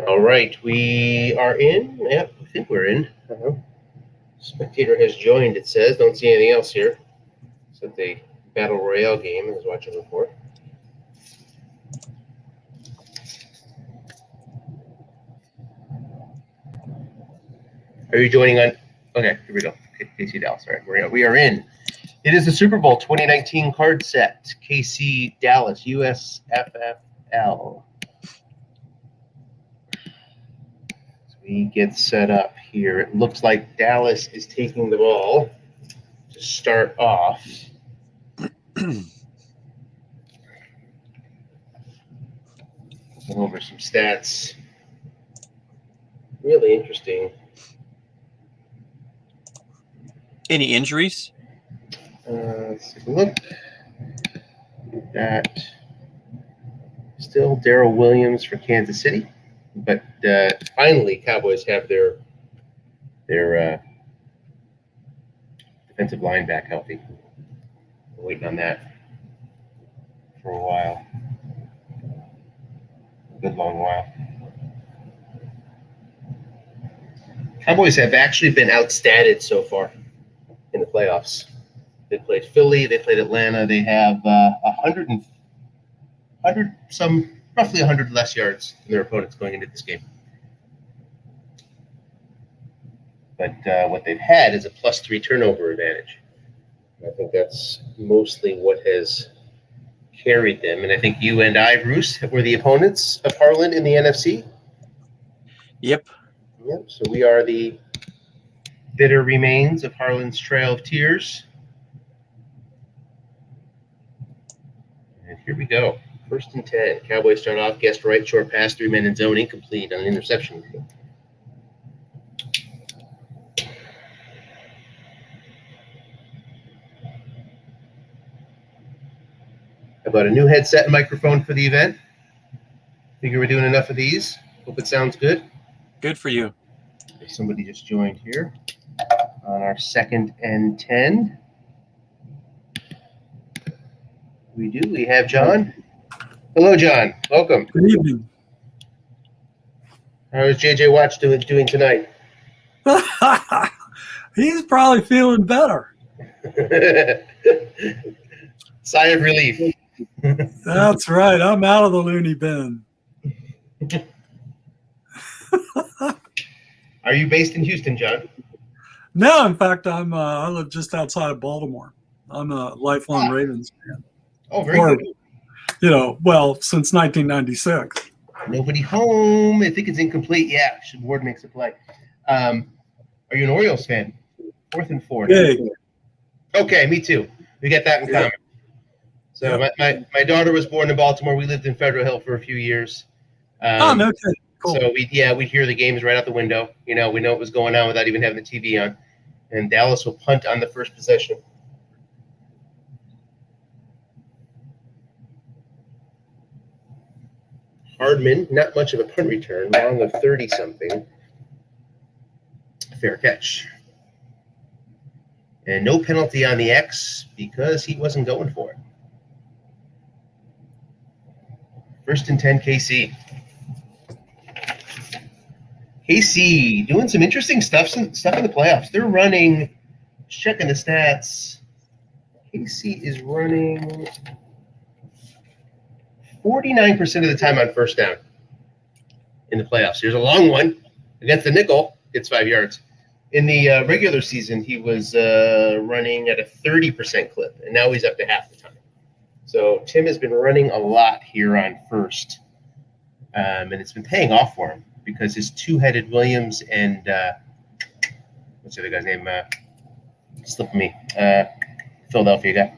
All right, we are in. Yep, I think we're in. Spectator has joined, it says. Don't see anything else here. Except the Battle Royale game I was watching before. Are you joining on? Okay, here we go. KC Dallas. All right, we are in. It is the Super Bowl 2019 card set. KC Dallas, USFFL. We get set up here. It looks like Dallas is taking the ball to start off. Going over some stats. Really interesting. Any injuries? Let's take a look. That still Darrell Williams for Kansas City. But finally, Cowboys have their defensive line back healthy. We're waiting on that for a while, a good long while. Cowboys have actually been outstatted so far in the playoffs. They played Philly, they played Atlanta. They have roughly 100 less yards than their opponents going into this game. But what they've had is a +3 turnover advantage. I think that's mostly what has carried them. And I think you and I, Bruce, were the opponents of Harlan in the NFC. Yep. So we are the bitter remains of Harlan's Trail of Tears. And here we go. 1st and 10. Cowboys start off. Guessed right. Short pass. 3 men in zone. Incomplete on an interception. About a new headset and microphone for the event. Figure we're doing enough of these. Hope it sounds good. Good for you. Somebody just joined here on our 2nd and 10. We do. We have John. Hello, John. Welcome. Good evening. How is JJ Watch doing tonight? He's probably feeling better. Sigh of relief. That's right. I'm out of the loony bin. Are you based in Houston, John? No, in fact, I live just outside of Baltimore. I'm a lifelong Ravens fan. Oh, very good. You know, well, since 1996. Nobody home. I think it's incomplete. Yeah, should Ward makes a play. Are you an Orioles fan? 4th and 4. Yeah. Okay, me too. We get that in common. So my daughter was born in Baltimore. We lived in Federal Hill for a few years. Oh, no kidding. Cool. So we'd hear the games right out the window. You know, we know what was going on without even having the TV on. And Dallas will punt on the first possession. Hardman, not much of a punt return, long of 30-something. Fair catch. And no penalty on the X because he wasn't going for it. 1st and 10, KC. KC doing some interesting stuff in the playoffs. They're running, checking the stats. KC is running 49% of the time on 1st down in the playoffs. Here's a long one against the nickel, gets 5 yards. In the regular season, he was running at a 30% clip, and now he's up to half the time. So Tim has been running a lot here on 1st, and it's been paying off for him because his two-headed Williams and what's the other guy's name? Slipped me. Philadelphia guy.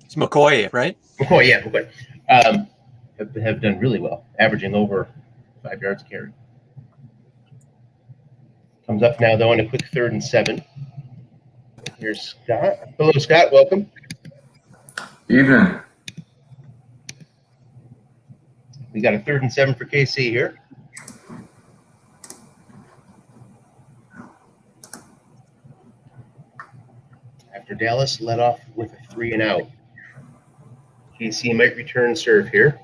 It's McCoy, right? McCoy, yeah, McCoy. Have done really well, averaging over 5 yards a carry. Comes up now, though, on a quick 3rd and 7. Here's Scott. Hello, Scott. Welcome. Evening. We got a 3rd and 7 for KC here. after Dallas led off with a 3 and out. KC might return serve here.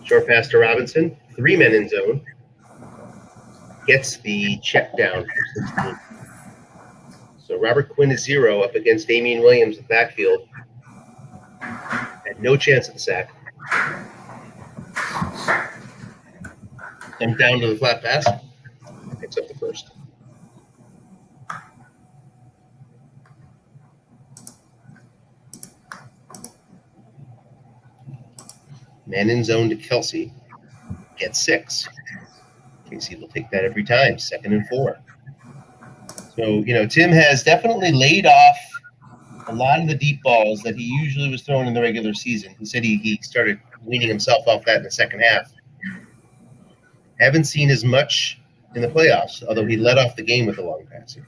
Short pass to Robinson. 3 men in zone. Gets the check down for 16. So Robert Quinn is 0 up against Damian Williams in the backfield. Had no chance at the sack. Comes down to the flat pass. Picks up the first. Man in zone to Kelsey. Gets 6. KC will take that every time. 2nd and 4. So, Tim has definitely laid off a lot of the deep balls that he usually was throwing in the regular season. He said he started weaning himself off that in the second half. Haven't seen as much in the playoffs, although he led off the game with a long pass here.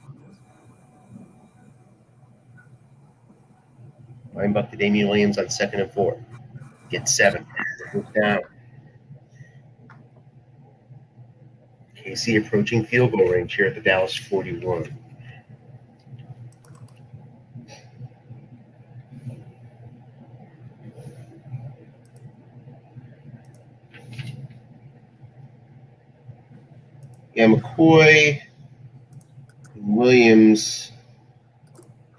Linebuck to Damian Williams on 2nd and 4. Gets 7. Goes down. KC approaching field goal range here at the Dallas 41. Yeah, McCoy and Williams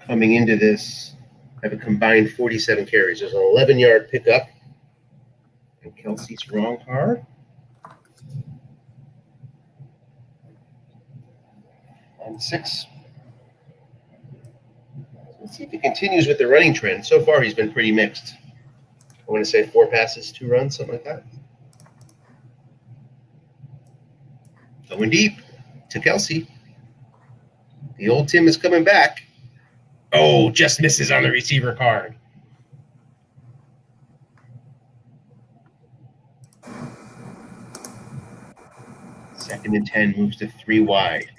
coming into this have a combined 47 carries. There's an 11-yard pickup. And Kelsey's wrong hard. On 6. Let's see if he continues with the running trend. So far, he's been pretty mixed. I want to say 4 passes, 2 runs, something like that. Going deep to Kelsey. The old Tim is coming back. Oh, just misses on the receiver card. Second and 10 moves to 3 wide.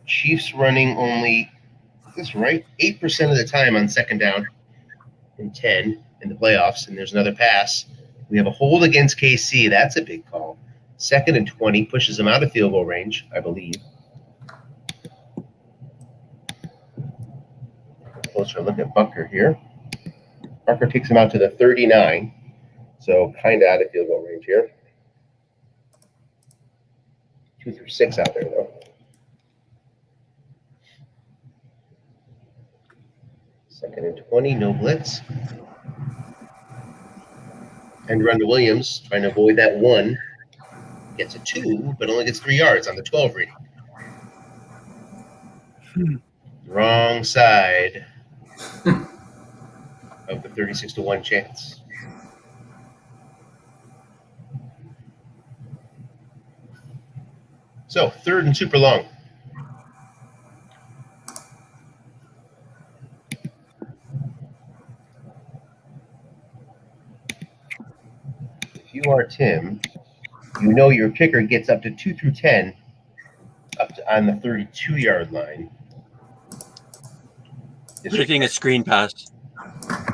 Chiefs running only, is this right? 8% of the time on 2nd down and 10 in the playoffs. And there's another pass. We have a hold against KC. That's a big call. 2nd and 20 pushes them out of field goal range, I believe. Closer look at Bucker here. Bucker takes him out to the 39. So kind of out of field goal range here. 2 through 6 out there, though. 2nd and 20, no blitz. And run to Williams, trying to avoid that 1. Gets a 2, but only gets 3 yards on the 12 reading. Wrong side of the 36-1 chance. So, 3rd and super long. If you are Tim, you know your kicker gets up to 2 through 10 up to, on the 32-yard line. Predicting a screen pass.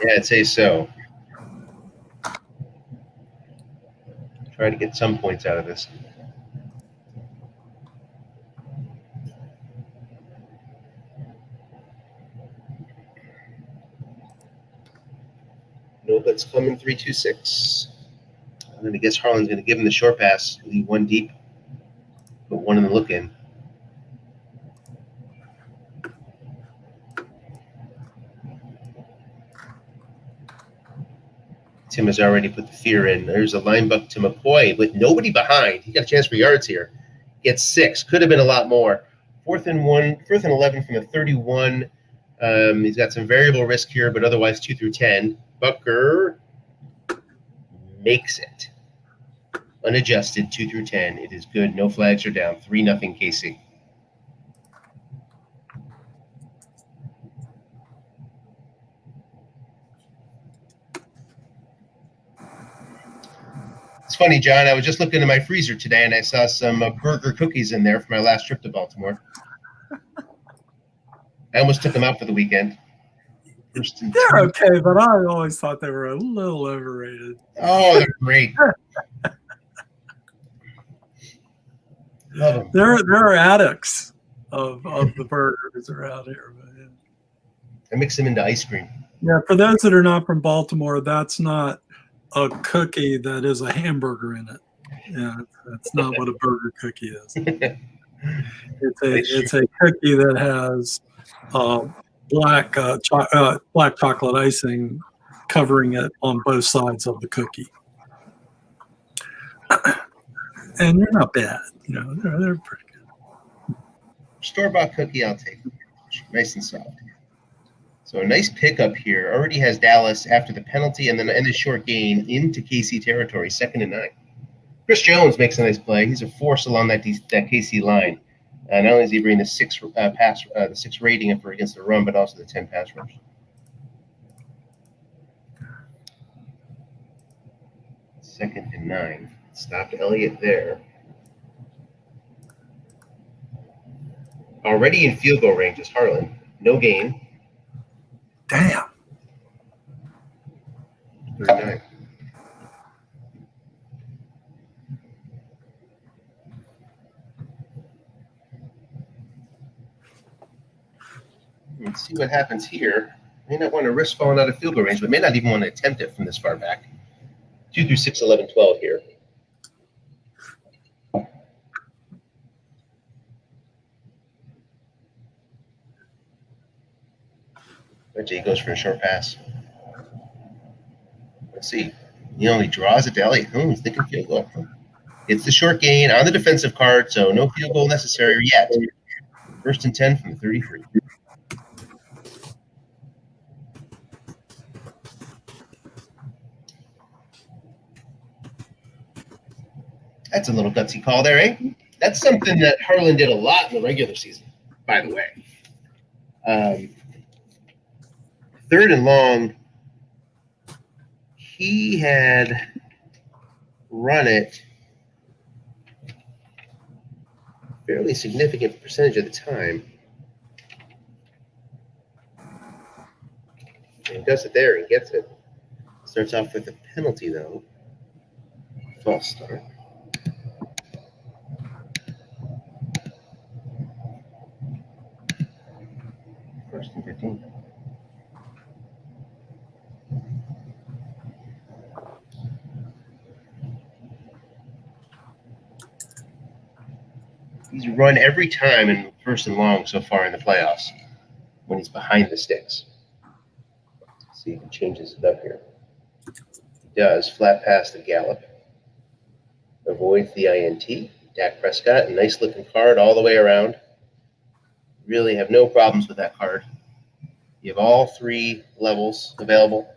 Yeah, I'd say so. Try to get some points out of this. No blitz coming, 3-2-6. I'm going to guess Harlan's going to give him the short pass, leave 1 deep, put 1 in the look-in. Tim has already put the fear in. There's a linebucker to McCoy with nobody behind. He got a chance for yards here. Gets 6. Could have been a lot more. 4th and 11 from the 31. He's got some variable risk here, but otherwise 2 through 10. Bucker makes it. Unadjusted, 2 through 10. It is good. No flags are down. 3-0 KC. It's funny, John. I was just looking in my freezer today, and I saw some burger cookies in there for my last trip to Baltimore. I almost took them out for the weekend. First and They're 10. okay, but I always thought they were a little overrated. Oh, they're great. Love them. There are addicts of the burgers around here. But yeah. I mix them into ice cream. Yeah, for those that are not from Baltimore, that's not a cookie that is a hamburger in it. Yeah, that's not what a burger cookie is. It's a cookie that has black chocolate icing covering it on both sides of the cookie, and they're not bad. They're pretty good. Store-bought cookie, I'll take. Nice and soft. So a nice pickup here. Already has Dallas after the penalty and then a short gain into KC territory, 2nd and 9. Chris Jones makes a nice play. He's a force along that KC line. Not only is he bringing the 6 rating for against the run, but also the 10 pass rush. Second and 9. Stopped Elliott there. Already in field goal range is Harlan. No gain. Damn. 39. Let's see what happens here. May not want to risk falling out of field goal range, but may not even want to attempt it from this far back. 2 through 6, 11, 12 here. Reggie goes for a short pass. Let's see. He only draws it to Elliott. He's thinking field goal. It's the short gain on the defensive card, so no field goal necessary yet. 1st and 10 from the 33. That's a little gutsy call there, eh? That's something that Harlan did a lot in the regular season, by the way. 3rd and long, he had run it a fairly significant percentage of the time. And he does it there and gets it. Starts off with a penalty, though. False start. First and 15. He's run every time in 1st and long so far in the playoffs when he's behind the sticks. Let's see if he changes it up here. He does. Flat pass to Gallup. Avoids the INT. Dak Prescott, a nice looking card all the way around. Really have no problems with that card. You have all 3 levels available.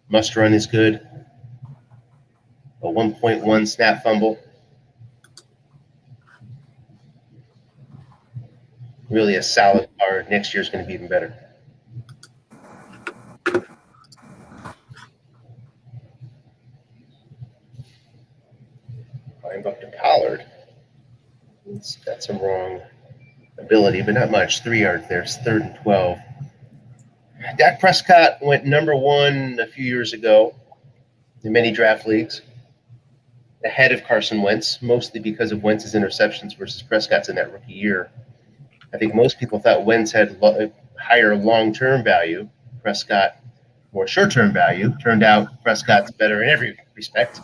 Must run is good. A 1.1 snap fumble. Really a solid card. Next year's going to be even better. Climb up to Pollard. He's got some wrong ability, but not much. 3 yards there. It's 3rd and 12. Dak Prescott went number 1 a few years ago in many draft leagues, ahead of Carson Wentz, mostly because of Wentz's interceptions versus Prescott's in that rookie year. I think most people thought Wentz had higher long-term value, Prescott more short-term value. Turned out Prescott's better in every respect.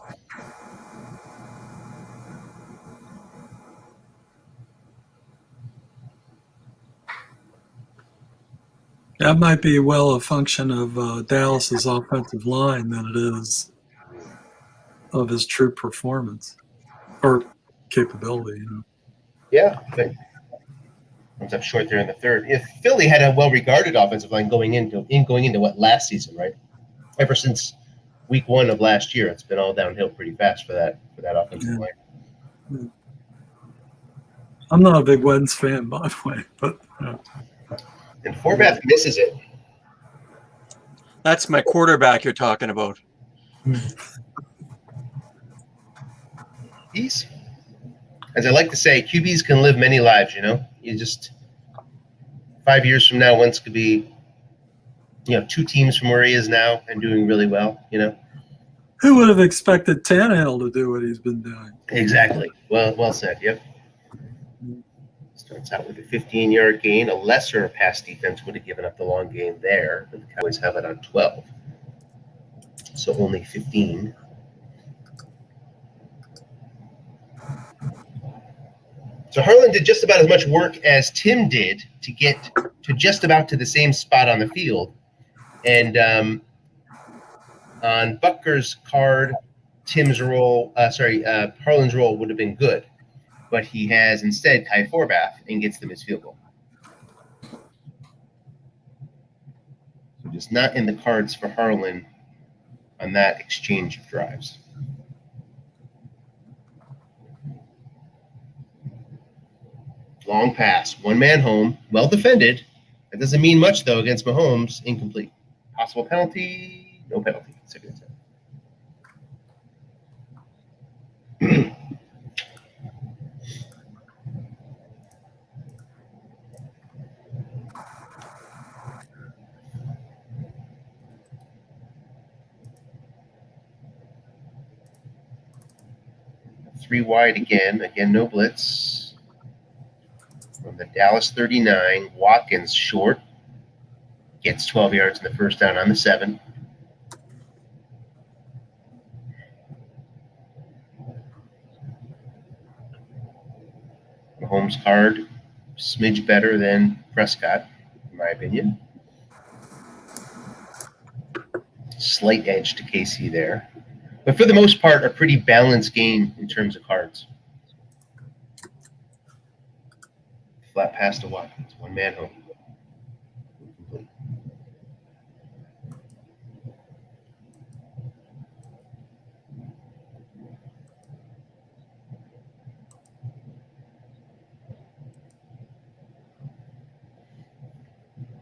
That might be a function of Dallas's offensive line than it is of his true performance or capability. Yeah, but comes up short there in the 3rd. If Philly had a well-regarded offensive line going into what last season, right? Ever since week 1 of last year, it's been all downhill pretty fast for that offensive line. I'm not a big Wentz fan, by the way, but. And Forbath misses it. That's my quarterback you're talking about. He's, as I like to say, QBs can live many lives, You just 5 years from now, Wentz could be 2 teams from where he is now and doing really well. Who would have expected Tannehill to do what he's been doing? Exactly. Well said. Yep. Starts out with a 15-yard gain. A lesser pass defense would have given up the long gain there, but the Cowboys have it on 12. So only 15. So Harlan did just about as much work as Tim did to get to just about to the same spot on the field. And on Butker's card, Harlan's roll would have been good. But he has instead Kai Forbath and gets them his field goal. So just not in the cards for Harlan on that exchange of drives. Long pass, 1-man home, well defended. That doesn't mean much, though, against Mahomes. Incomplete. Possible penalty, no penalty. Second and 10. 3 wide again. Again, no blitz. From the Dallas 39, Watkins short. Gets 12 yards in the first down on the 7. Mahomes' card, smidge better than Prescott, in my opinion. Slight edge to KC there. But for the most part, a pretty balanced game in terms of cards. Flat pass to Watkins, 1-man home. Incomplete.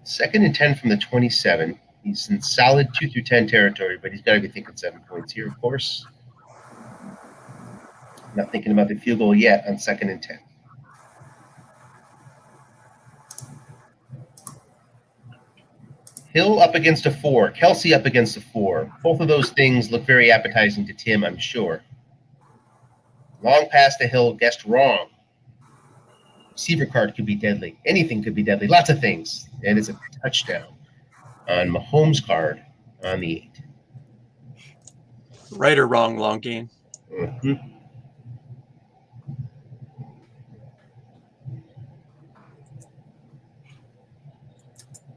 Second and 10 from the 27. He's in solid 2 through 10 territory, but he's got to be thinking 7 points here, of course. Not thinking about the field goal yet on 2nd and 10. Hill up against a 4. Kelsey up against a 4. Both of those things look very appetizing to Tim, I'm sure. Long pass to Hill, guessed wrong. Receiver card could be deadly. Anything could be deadly. Lots of things. And it's a touchdown on Mahomes' card on the 8. Right or wrong, long gain? Mm-hmm.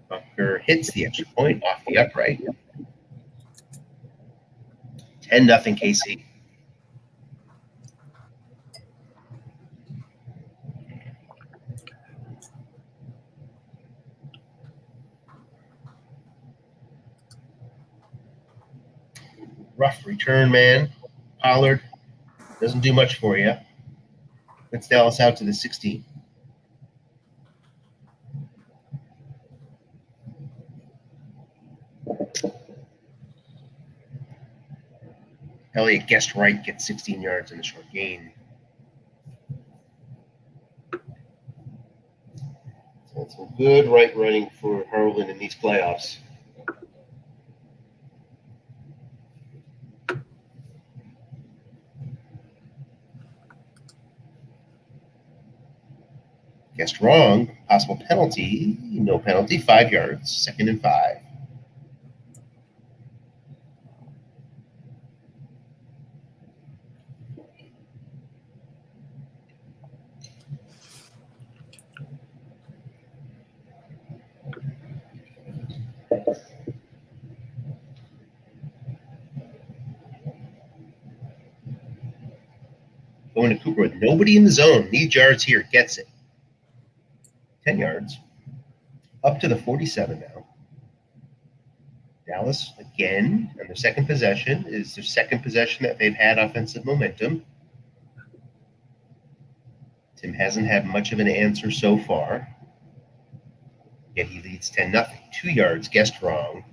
Bucker hits the extra point off the upright. 10-0 KC. Rough return, man. Pollard doesn't do much for you. Gets Dallas out to the 16. Elliott guessed right, gets 16 yards in the short gain. So that's some good right running for Harlan in these playoffs. Guessed wrong. Possible penalty. No penalty. 5 yards. 2nd and 5. Going to Cooper with nobody in the zone. Needs yards here. Gets it. 10 yards. Up to the 47 now. Dallas, again, on their second possession, is their second possession that they've had offensive momentum. Tim hasn't had much of an answer so far. Yet he leads 10-0. 2 yards, guessed wrong.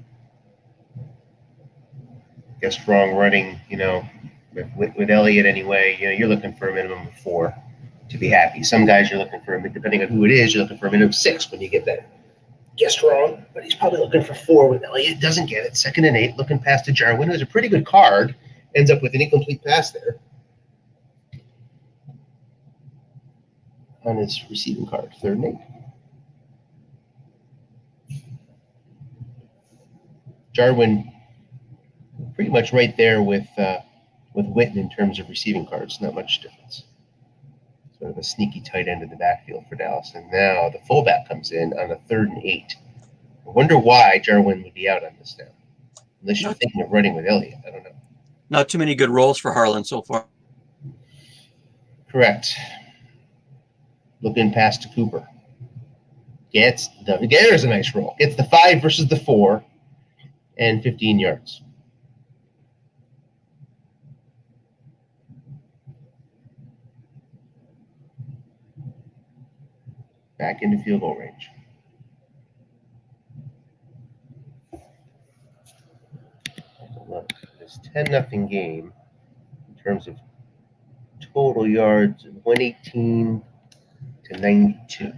Guessed wrong running, with Elliott anyway. You're looking for a minimum of 4 to be happy. Some guys you're looking for, depending on who it is, you're looking for a minimum of 6 when you get that Guessed wrong, but he's probably looking for 4 with Elliott. Doesn't get it. 2nd and 8, looking past to Jarwin, who has a pretty good card. Ends up with an incomplete pass there on his receiving card. 3rd and 8. Jarwin pretty much right there with Witten in terms of receiving cards. Not much difference. Sort of a sneaky tight end in the backfield for Dallas. And now the fullback comes in on a 3rd and 8. I wonder why Jarwin would be out on this now. Unless you're thinking of running with Elliott. I don't know. Not too many good roles for Harlan so far. Correct. Looking past to Cooper. There's a nice roll. Gets the 5 versus the 4 and 15 yards. Back into field goal range. Look, this 10-0 game in terms of total yards, 118 to 92.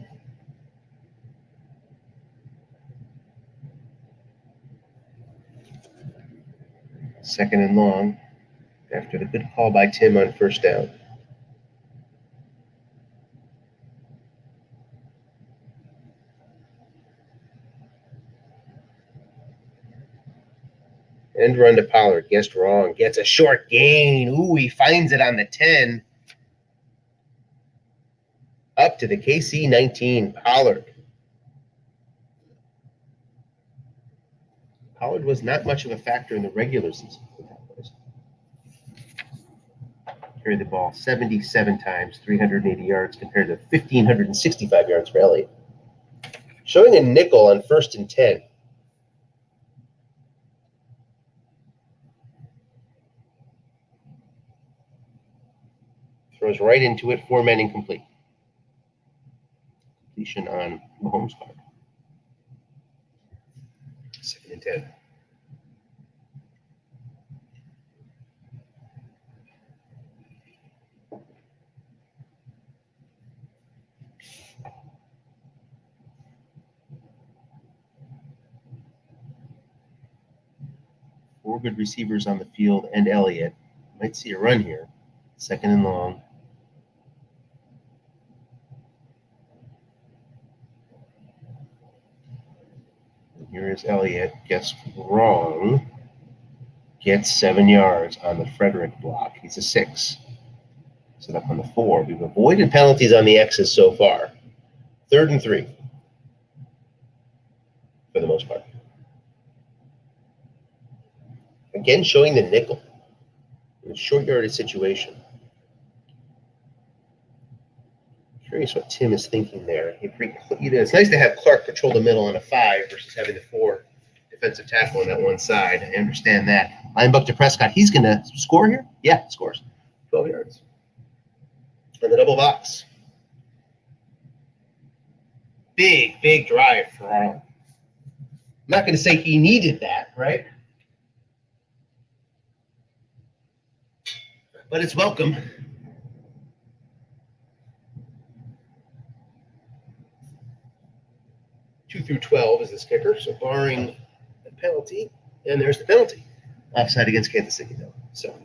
Second and long after the good call by Tim on 1st down. End run to Pollard. Guessed wrong. Gets a short gain. Ooh, he finds it on the 10. Up to the KC 19. Pollard. Pollard was not much of a factor in the regular season. Carried the ball 77 times, 380 yards compared to 1,565 yards for Elliott. Showing a nickel on 1st and 10. Throws right into it, 4 men incomplete. Completion on Mahomes' card. 2nd and 10. Four good receivers on the field and Elliott. Might see a run here. 2nd and long. Here is Elliott. Guessed wrong. Gets 7 yards on the Frederick block. He's a 6. Set up on the 4. We've avoided penalties on the X's so far. 3rd and 3. For the most part. Again, showing the nickel in a short yardage situation. Curious what Tim is thinking there. It's nice to have Clark patrol the middle on a 5 versus having the 4 defensive tackle on that one side. I understand that. Linebacker to Prescott. He's going to score here? Yeah, scores. 12 yards. And the double box. Big drive for Arnold. I'm not going to say he needed that, right? But it's welcome. Two through 12 is this kicker, so barring a penalty, and there's the penalty. Offside against Kansas City, though. So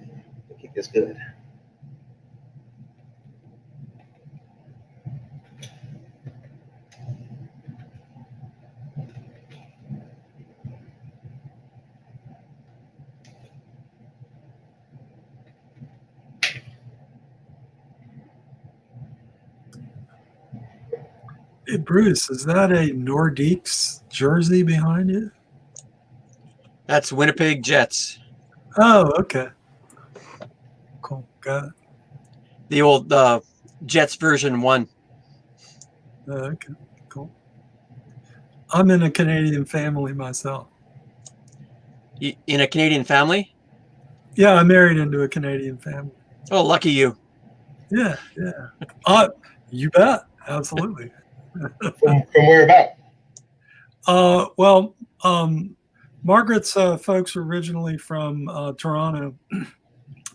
the kick is good. Hey, Bruce, is that a Nordiques jersey behind you? That's Winnipeg Jets. Oh, okay. Cool. Got it. The old Jets version 1. Okay, cool. I'm in a Canadian family myself. In a Canadian family? Yeah, I married into a Canadian family. Oh, lucky you. Yeah. You bet. Absolutely. From where about? Well, Margaret's folks were originally from Toronto.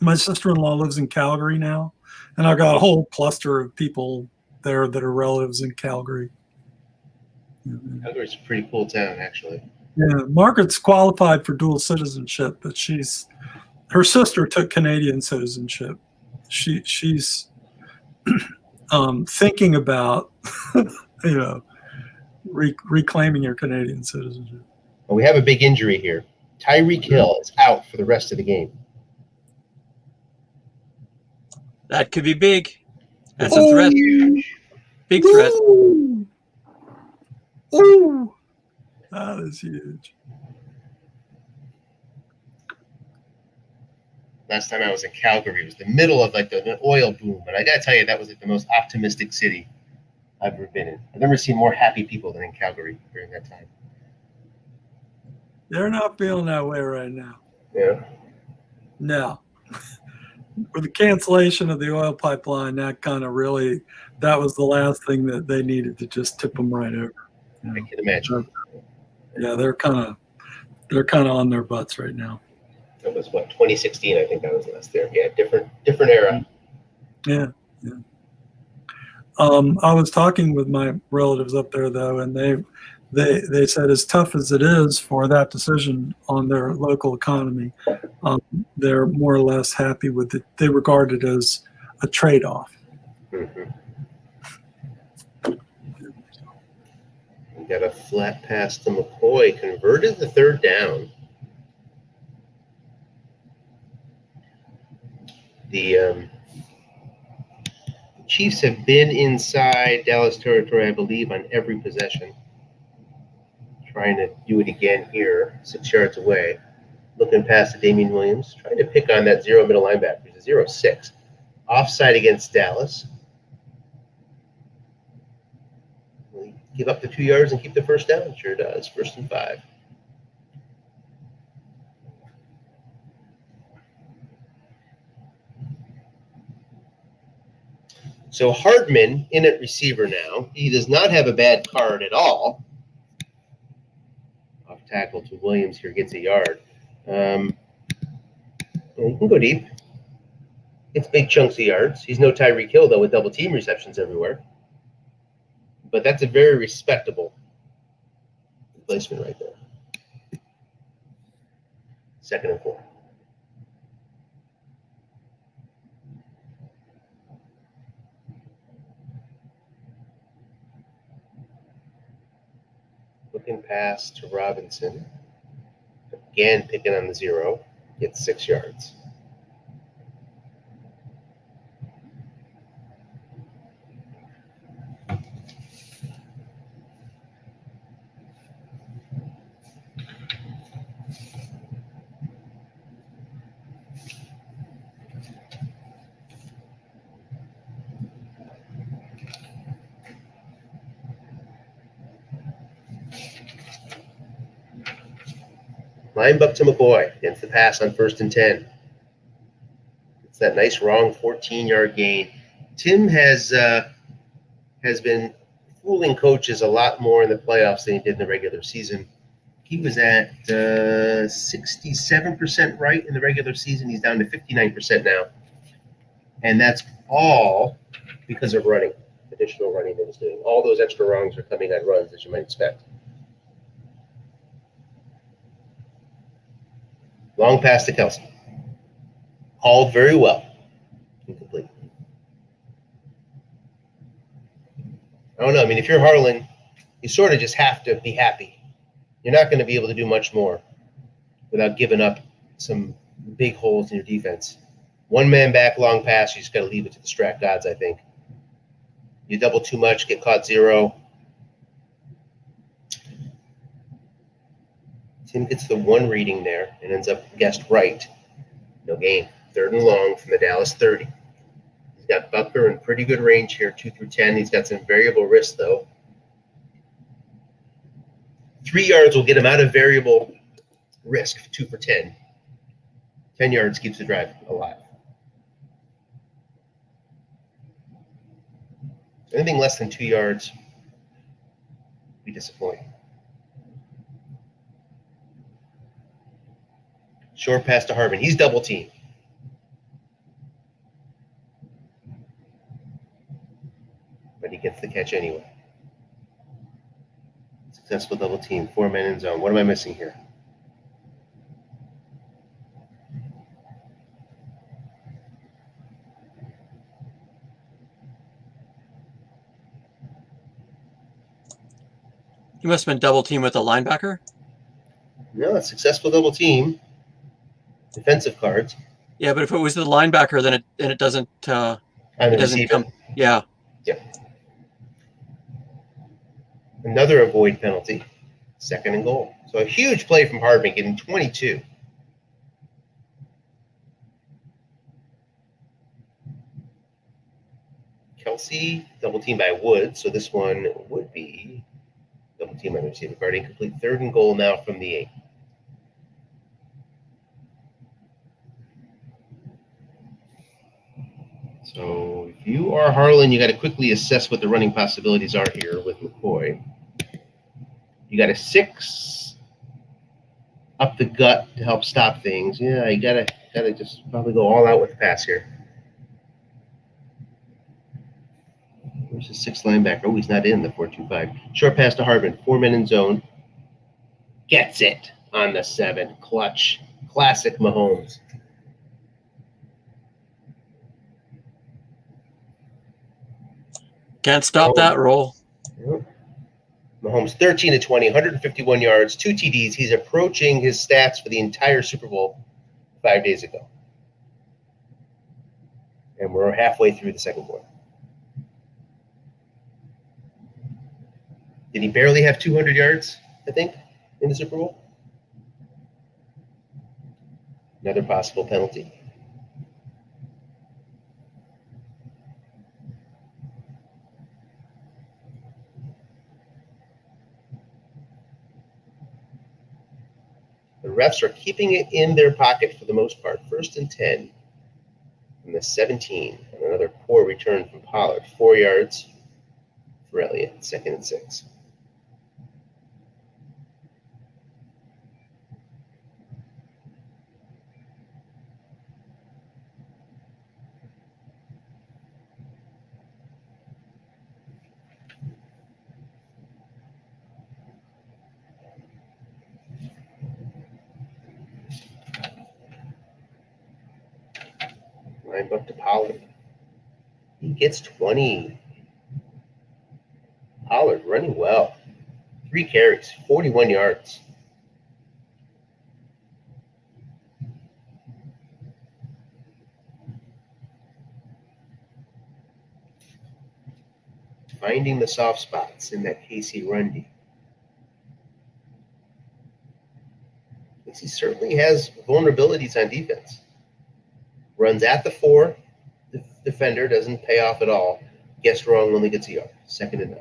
My sister-in-law lives in Calgary now, and I've got a whole cluster of people there that are relatives in Calgary. Calgary's a pretty cool town, actually. Yeah, Margaret's qualified for dual citizenship, but her sister took Canadian citizenship. She's thinking about reclaiming her Canadian citizenship. Well, we have a big injury here. Tyreek Hill is out for the rest of the game. That could be big. That's a threat. Big threat. Ooh, that is huge. Last time I was in Calgary, it was the middle of like the oil boom, and I gotta tell you, that was like the most optimistic city I've ever been in. I've never seen more happy people than in Calgary during that time. They're not feeling that way right now. Yeah. No. With the cancellation of the oil pipeline, that was the last thing that they needed to just tip them right over. I can imagine. Yeah, they're kind of on their butts right now. That was 2016, I think I was last there. Yeah, different era. Yeah. I was talking with my relatives up there though, and they said as tough as it is for that decision on their local economy, they're more or less happy with it. They regard it as a trade-off. Mm-hmm. We got a flat pass to McCoy, converted the third down. The Chiefs have been inside Dallas territory, I believe, on every possession. Trying to do it again here, 6 yards away. Looking past to Damian Williams, trying to pick on that zero middle linebacker. He's a 0-6. Offside against Dallas. Will he give up the 2 yards and keep the first down? Sure does. 1st and 5. So Hardman in at receiver now. He does not have a bad card at all. Off tackle to Williams here, gets a yard. He can go deep. It's big chunks of yards. He's no Tyreek Hill, though, with double team receptions everywhere. But that's a very respectable placement right there. 2nd and 4. Looking pass to Robinson. Again, picking on the 0. Gets 6 yards. Line up to McCoy against the pass on 1st and 10. It's that nice wrong 14-yard gain. Tim has been fooling coaches a lot more in the playoffs than he did in the regular season. He was at 67% right in the regular season. He's down to 59% now. And that's all because of running, additional running that he's doing. All those extra wrongs are coming on runs, as you might expect. Long pass to Kelsey. Called very well. Incomplete. I don't know. I mean, if you're Harlan, you sort of just have to be happy. You're not going to be able to do much more without giving up some big holes in your defense. One man back, long pass, you just got to leave it to the strat gods, I think. You double too much, get caught 0. Tim gets the 1 reading there and ends up guessed right. No gain. 3rd and long from the Dallas 30. He's got Butker in pretty good range here, 2 through 10. He's got some variable risk, though. 3 yards will get him out of variable risk, 2 for 10. 10 yards keeps the drive alive. Anything less than 2 yards would be disappointing. Short pass to Harvin. He's double teamed. But he gets the catch anyway. Successful double team, 4 men in zone. What am I missing here? You must have been double team with a linebacker. No, it's successful double team. Defensive cards. Yeah, but if it was the linebacker, then it doesn't. On It the doesn't receiver. come. Yeah. Another avoid penalty. 2nd and goal. So a huge play from Hardman, getting 22. Kelsey, double team by Wood. So this one would be double team on the receiver card. Incomplete. 3rd and goal now from the 8. So if you are Harlan, you got to quickly assess what the running possibilities are here with McCoy. You got a 6 up the gut to help stop things. Yeah, you gotta just probably go all out with the pass here. Where's the 6th linebacker? Oh, he's not in the 4-2-5. Short pass to Hardman. 4 men in zone. Gets it on the 7. Clutch. Classic Mahomes. Can't stop that roll. Yep. Mahomes 13-20, 151 yards, 2 TDs. He's approaching his stats for the entire Super Bowl 5 days ago. And we're halfway through the second quarter. Did he barely have 200 yards, I think, in the Super Bowl? Another possible penalty. The refs are keeping it in their pocket for the most part. 1st and 10 from the 17. And another poor return from Pollard. 4 yards for Elliott. 2nd and 6. Line up to Pollard. He gets 20. Pollard running well. 3 carries, 41 yards. Finding the soft spots in that KC run D. He certainly has vulnerabilities on defense. Runs at the 4. The defender doesn't pay off at all. Guessed wrong, only gets a yard. 2nd and 9.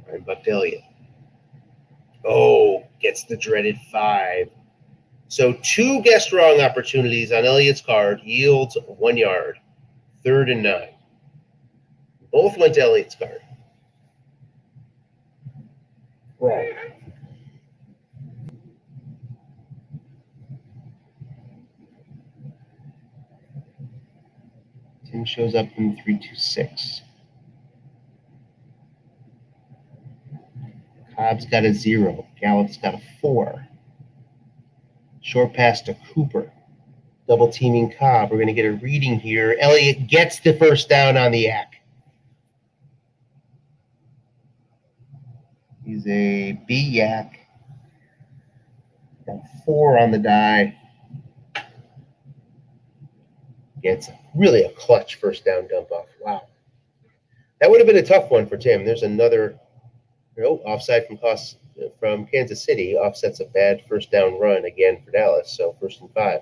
Ryan Buck Elliott. Oh, gets the dreaded 5. So 2 guessed wrong opportunities on Elliott's card yields 1 yard. 3rd and 9. Both went to Elliott's card. Wrong. Tim shows up in 3-2-6. Cobb's got a 0. Gallup's got a 4. Short pass to Cooper. Double teaming Cobb. We're going to get a reading here. Elliott gets the first down on the yak. He's a B yak. Got 4 on the die. Gets really a clutch first down dump off. Wow. That would have been a tough one for Tim. There's another offside from Kansas City. Offsets a bad first down run again for Dallas. So 1st and 5.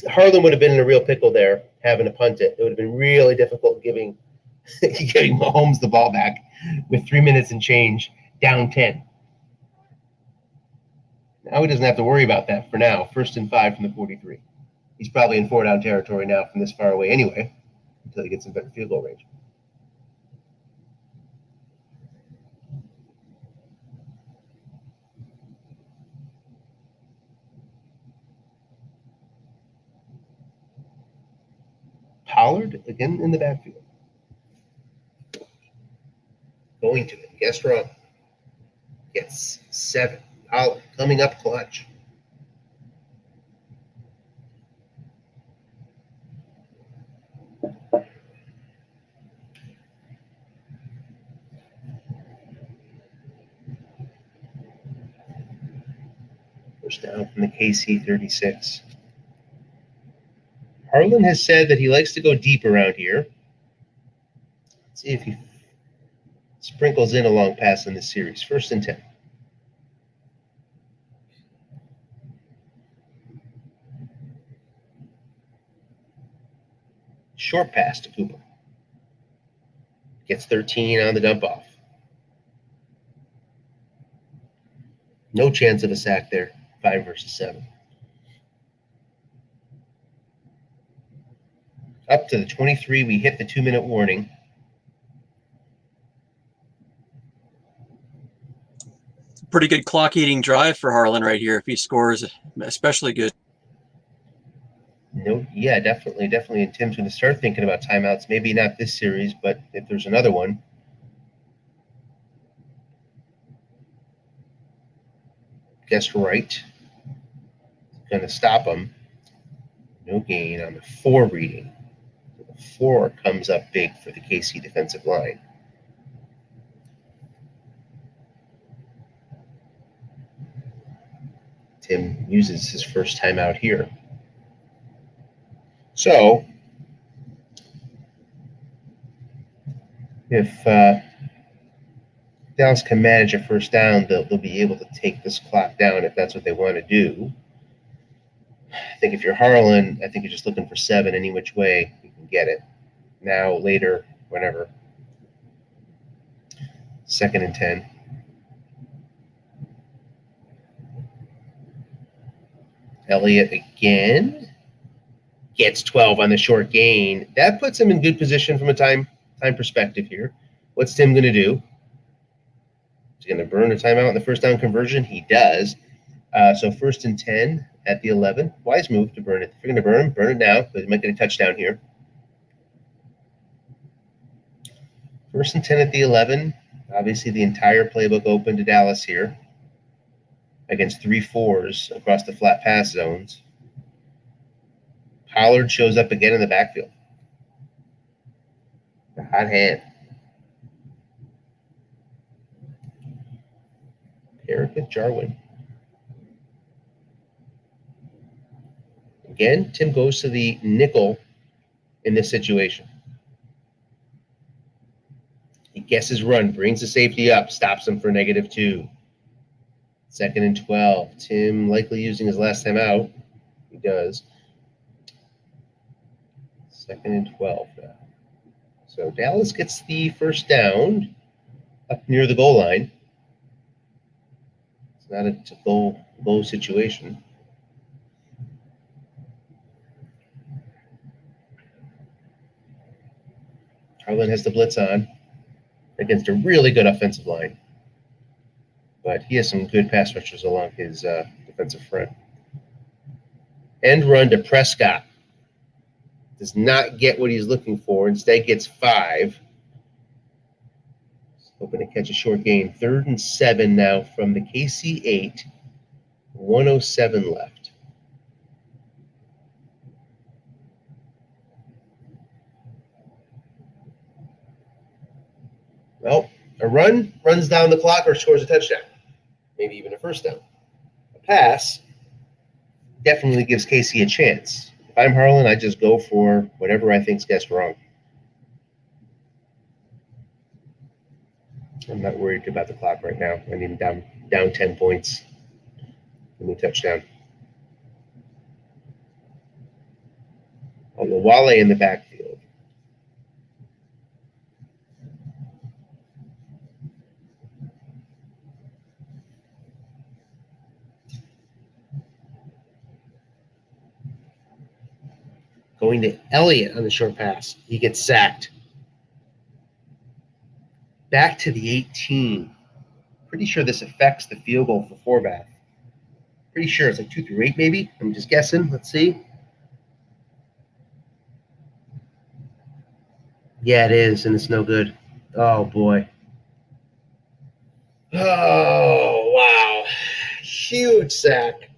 Harlan would have been in a real pickle there, having to punt it. It would have been really difficult giving Mahomes the ball back with 3 minutes and change, down 10. Now he doesn't have to worry about that for now. 1st and 5 from the 43. He's probably in 4-down territory now from this far away anyway, until he gets in better field goal range. Pollard again in the backfield. Going to it. Guess wrong. Gets 7. Pollard coming up clutch. First down from the KC 36. Harlan has said that he likes to go deep around here. Let's see if he sprinkles in a long pass in this series. 1st and 10. Short pass to Cooper. Gets 13 on the dump off. No chance of a sack there. 5 versus 7. Up to the 23, we hit the 2-minute warning. Pretty good clock-eating drive for Harlan right here if he scores, especially good. No, yeah, definitely. And Tim's going to start thinking about timeouts. Maybe not this series, but if there's another one. Guess right. Going to stop him. No gain on the 4 reading. The 4 comes up big for the KC defensive line. Tim uses his first timeout here. So, if Dallas can manage a first down, they'll be able to take this clock down if that's what they want to do. I think if you're Harlan, I think you're just looking for 7 any which way you can get it. Now, later, whenever. 2nd and 10. Elliott again. Gets 12 on the short gain. That puts him in good position from a time perspective here. What's Tim going to do? He's going to burn a timeout in the first down conversion. He does. So 1st and 10 at the 11. Wise move to burn it. If you're going to burn it now, but he might get a touchdown here. 1st and 10 at the 11. Obviously, the entire playbook open to Dallas here against 3-4s across the flat pass zones. Pollard shows up again in the backfield. The hot hand. Erica Jarwin. Again, Tim goes to the nickel in this situation. He guesses run, brings the safety up, stops him for -2. 2nd and 12. Tim likely using his last time out. He does. 2nd and 12 now. So Dallas gets the first down up near the goal line. It's not a goal situation. Harlan has the blitz on against a really good offensive line. But he has some good pass rushers along his defensive front. End run to Prescott. Does not get what he's looking for. Instead gets 5. Hoping to catch a short gain. 3rd and 7 now from the KC 8. 1:07 left. Well, a run runs down the clock or scores a touchdown. Maybe even a first down. A pass definitely gives KC a chance. If I'm Harlan, I just go for whatever I think's guessed wrong. I'm not worried about the clock right now. I need down 10 points. Give me a touchdown. Wale in the backfield. Going to Elliott on the short pass. He gets sacked. Back to the 18. Pretty sure this affects the field goal for Forbath. Pretty sure it's like 2 through 8 maybe. I'm just guessing. Let's see. Yeah, it is, and it's no good. Oh, boy. Oh, wow. Huge sack.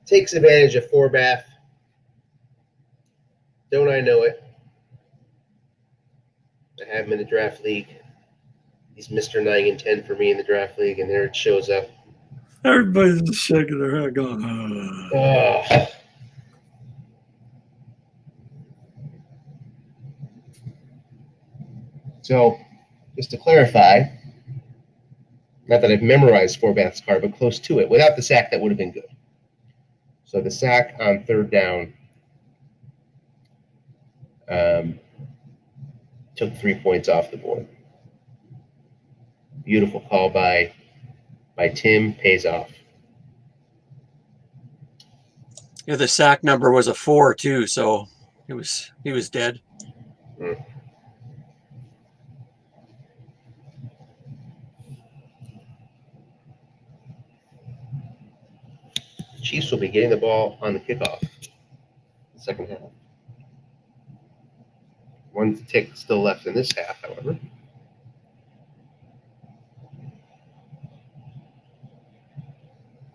Takes advantage of Forbath. Don't I know it? I have him in the draft league. He's Mr. 9 and 10 for me in the draft league, and there it shows up. Everybody's just shaking their head going, Oh. So, just to clarify, not that I've memorized Forbath's card, but close to it. Without the sack, that would have been good. So the sack on third down took 3 points off the board. Beautiful call by Tim, pays off. Yeah, the sack number was a 4 too, so he was dead. The Chiefs will be getting the ball on the kickoff. The second half. One tick still left in this half, however.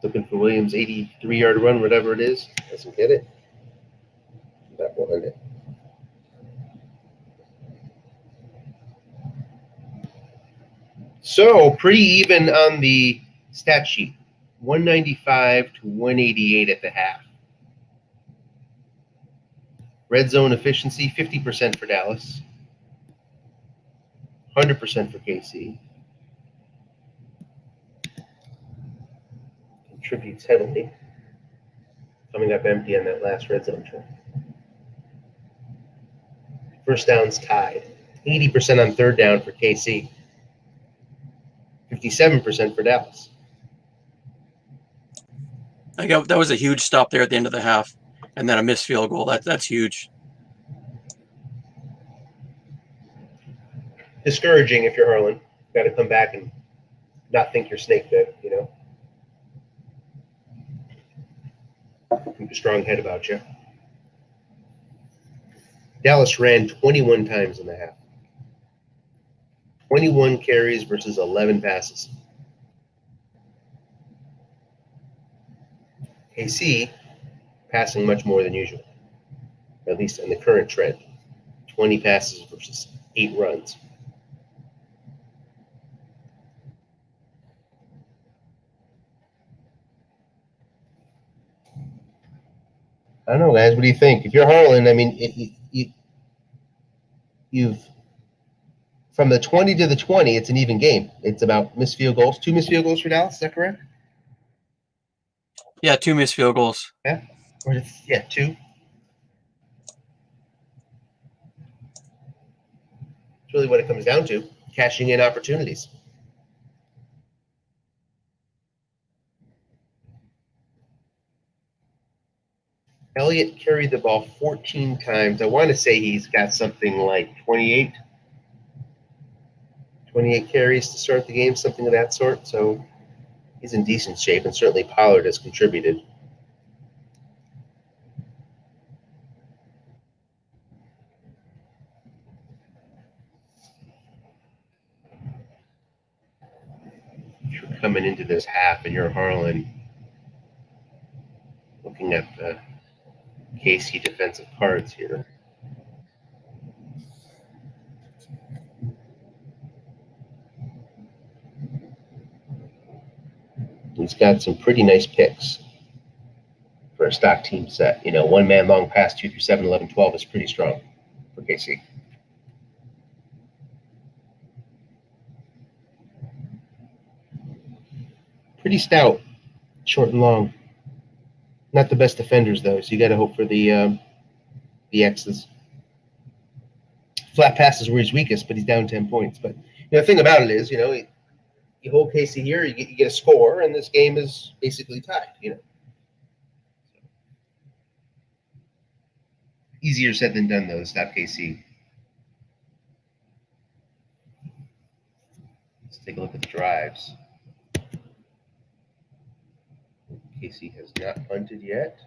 Looking for Williams' 83-yard run, whatever it is. Doesn't get it. That will end it. So pretty even on the stat sheet. 195 to 188 at the half. Red zone efficiency, 50% for Dallas. 100% for KC. Contributes heavily. Coming up empty on that last red zone trip. First down's tied. 80% on third down for KC. 57% for Dallas. That was a huge stop there at the end of the half, and then a missed field goal. That's huge. Discouraging if you're Harlan. Got to come back and not think you're snake bit, you know. Keep a strong head about you. Dallas ran 21 times in the half. 21 carries versus 11 passes. KC passing much more than usual, at least in the current trend. 20 passes versus 8 runs. I don't know, guys. What do you think? If you're Harlan, I mean, you've from the 20 to the 20, it's an even game. It's about missed field goals. 2 missed field goals for Dallas. Is that correct? Yeah, 2 missed field goals. Yeah. Or yeah, 2. It's really what it comes down to. Cashing in opportunities. Elliott carried the ball 14 times. I want to say he's got something like 28 carries to start the game, something of that sort. So he's in decent shape, and certainly Pollard has contributed. If you're coming into this half and you're Harlan, looking at the KC defensive cards here. He's got some pretty nice picks for a stock team set. You know, 1-man long pass, 2 through 7, 11, 12 is pretty strong for KC. Pretty stout, short and long. Not the best defenders, though, so you got to hope for the X's. Flat pass is where he's weakest, but he's down 10 points. But the thing about it is, you hold KC here, you get a score, and this game is basically tied. Easier said than done, though, to stop KC. Let's take a look at the drives. KC has not punted yet.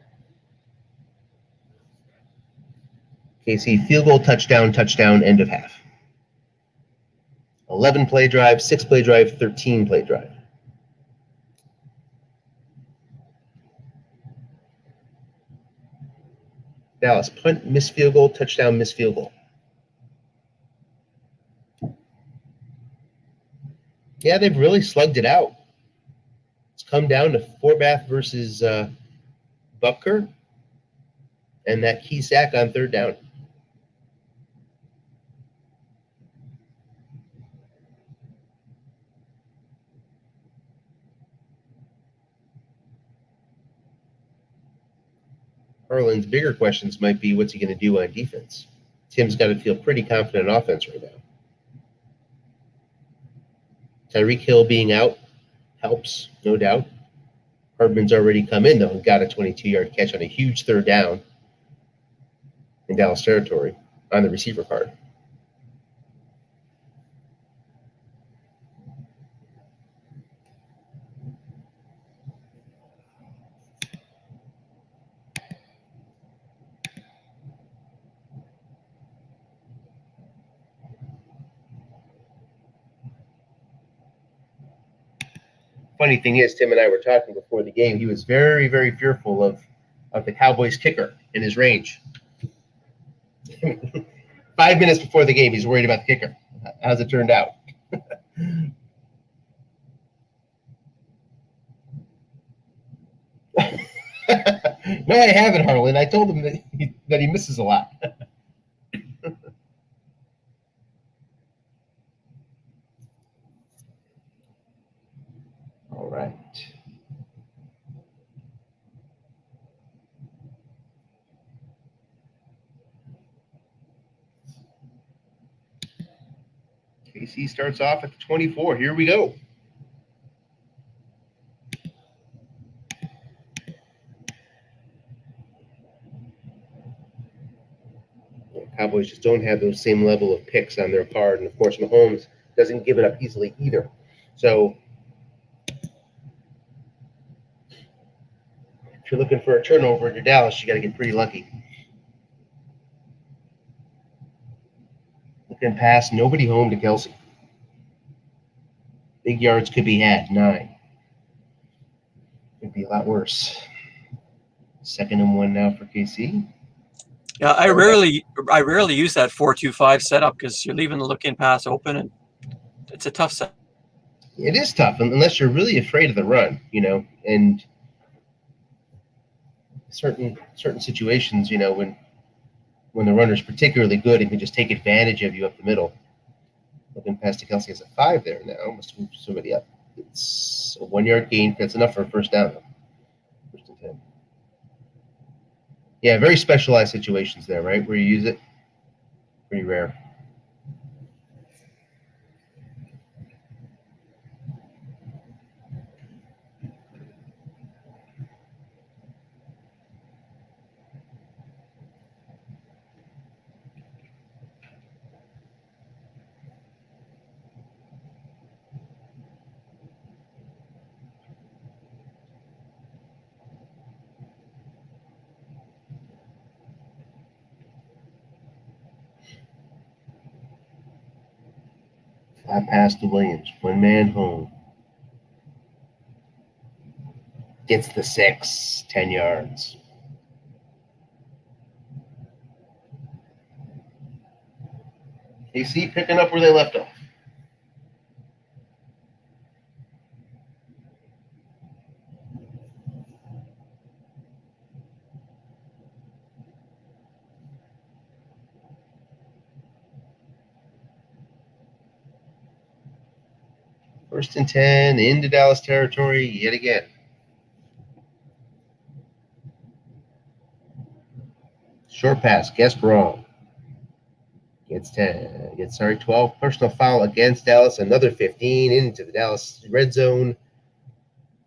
KC field goal, touchdown, end of half. 11 play drive, 6 play drive, 13 play drive. Dallas, punt, missed field goal, touchdown, missed field goal. Yeah, they've really slugged it out. It's come down to Forbath versus Butker and that key sack on third down. Harlan's bigger questions might be, what's he going to do on defense? Tim's got to feel pretty confident on offense right now. Tyreek Hill being out helps, no doubt. Hardman's already come in, though, and got a 22-yard catch on a huge third down in Dallas territory on the receiver card. Funny thing is, Tim and I were talking before the game. He was very, very fearful of the Cowboys kicker in his range. 5 minutes before the game, he's worried about the kicker. How's it turned out? No, I haven't, Harlan. I told him that he misses a lot. All right. KC starts off at the 24. Here we go. Cowboys just don't have those same level of picks on their part. And, of course, Mahomes doesn't give it up easily either. So if you're looking for a turnover in your Dallas, you got to get pretty lucky. Looking past, nobody home to Kelsey. Big yards could be had, 9. Could be a lot worse. 2nd and 1 now for KC. Yeah, I rarely use that 4-2-5 setup because you're leaving the look-in pass open, and it's a tough set. It is tough unless you're really afraid of the run, and certain situations, when the runner's particularly good and can just take advantage of you up the middle. Looking past to Kelsey has a 5 there now. Must move somebody up. It's a 1-yard gain. That's enough for a first down, though. 1st and 10. Yeah, very specialized situations there, right, where you use it. Pretty rare. Flat pass to Williams. 1 man home. Gets the 6. 10 yards. KC picking up where they left off. First and 10 into Dallas territory yet again. Short pass, guessed wrong. Gets 12. Personal foul against Dallas. Another 15 into the Dallas red zone.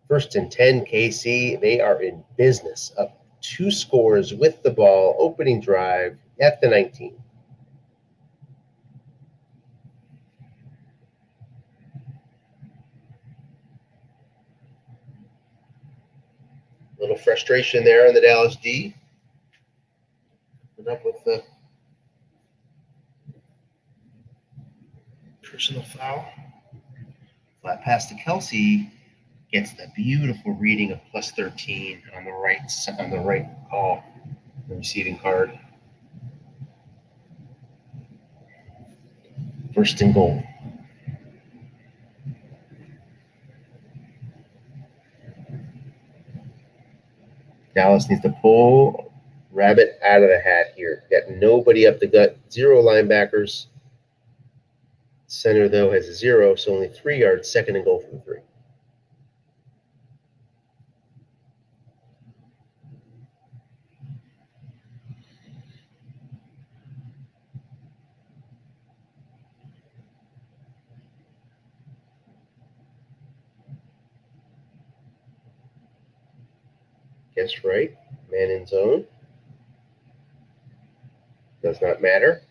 1st and 10, KC. They are in business. Up 2 scores with the ball. Opening drive at the 19. A little frustration there in the Dallas D. Put up with the Personal foul. Flat pass to Kelsey. Gets the beautiful reading of plus 13 on the right call, the receiving card. First and goal. Dallas needs to pull rabbit out of the hat here. Got nobody up the gut. 0 linebackers. Center, though, has a 0, so only 3 yards. Second and goal from 3. Guess right. Man in zone. Does not matter.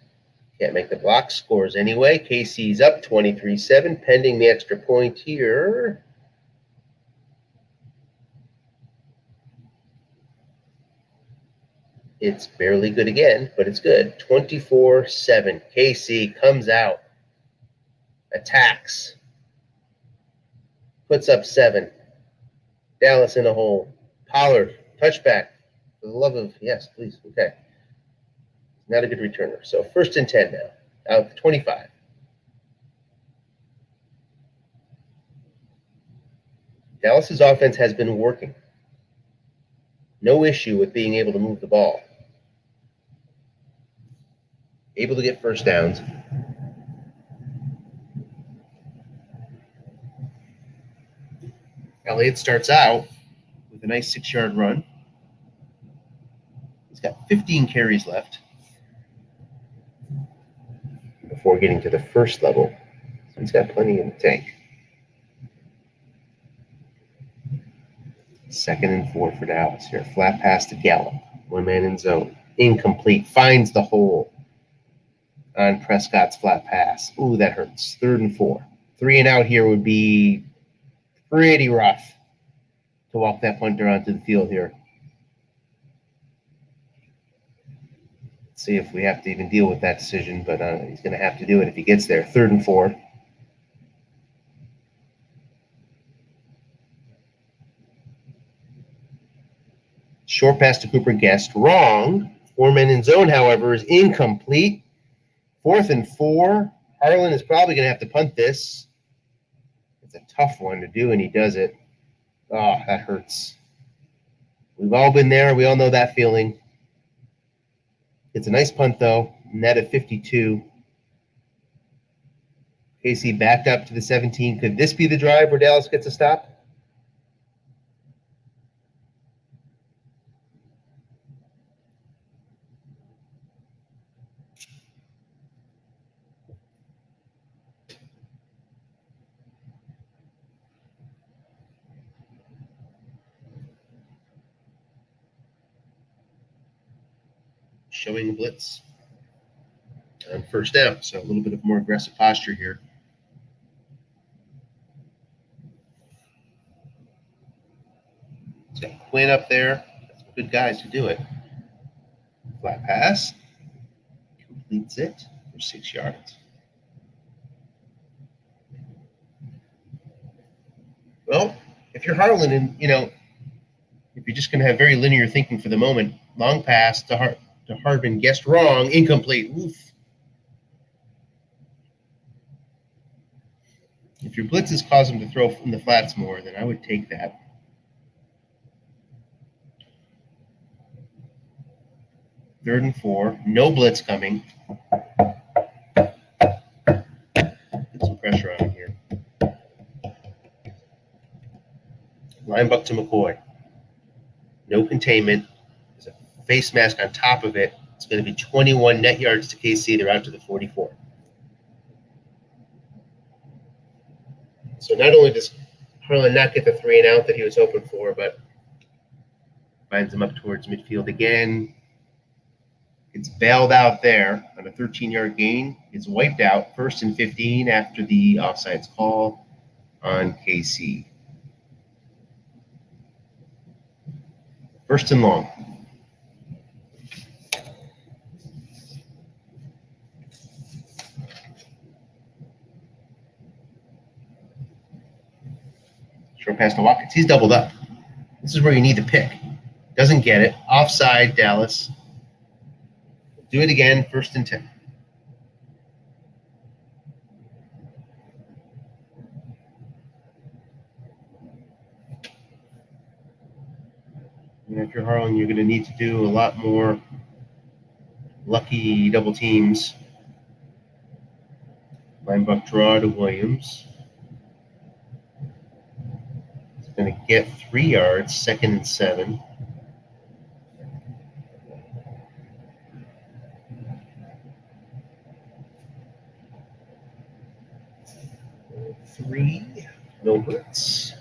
Can't make the block. Scores anyway. KC's up 23-7, pending the extra point here. It's barely good again, but it's good. 24-7. KC comes out. Attacks. Puts up 7. Dallas in a hole. Pollard, touchback. For the love of, yes, please. Okay. Not a good returner. So first and 10 now. Out to 25. Dallas's offense has been working. No issue with being able to move the ball. Able to get first downs. Elliott starts out with a nice 6-yard run. He's got 15 carries left before getting to the first level. So he's got plenty in the tank. 2nd and 4 for Dallas here. Flat pass to Gallup. 1 man in zone. Incomplete. Finds the hole on Prescott's flat pass. Ooh, that hurts. 3rd and 4. 3 and out here would be pretty rough to walk that punter onto the field here. Let's see if we have to even deal with that decision, but he's going to have to do it if he gets there. 3rd and 4. Short pass to Cooper Guest. Wrong. 4 men in zone, however, is incomplete. 4th and 4. Harlan is probably going to have to punt this. It's a tough one to do, and he does it. Oh, that hurts. We've all been there. We all know that feeling. It's a nice punt, though. Net of 52. KC backed up to the 17. Could this be the drive where Dallas gets a stop? Showing blitz on first down, so a little bit of more aggressive posture here. It's got Quinn up there. That's some good guys to do it. Flat pass. Completes it for 6 yards. Well, if you're Harlan and, if you're just going to have very linear thinking for the moment, long pass to Harbin, guessed wrong, incomplete. Oof. If your blitzes cause him to throw in the flats more, then I would take that. Third and 4, no blitz coming. Put some pressure on him here. Line buck to McCoy. No containment. There's a face mask on top of it. It's going to be 21 net yards to KC. They're out to the 44. So not only does Harlan not get the 3 and out that he was hoping for, but finds him up towards midfield again. It's bailed out there on a 13-yard gain. It's wiped out 1st and 15 after the offsides call on KC. 1st and long. Short pass to Watkins. He's doubled up. This is where you need to pick. Doesn't get it. Offside, Dallas. Do it again, 1st and 10. And if you're Harlan, you're going to need to do a lot more lucky double teams. Linebuck draw to Williams. It's going to get 3 yards, 2nd and 7. Three, no blitz.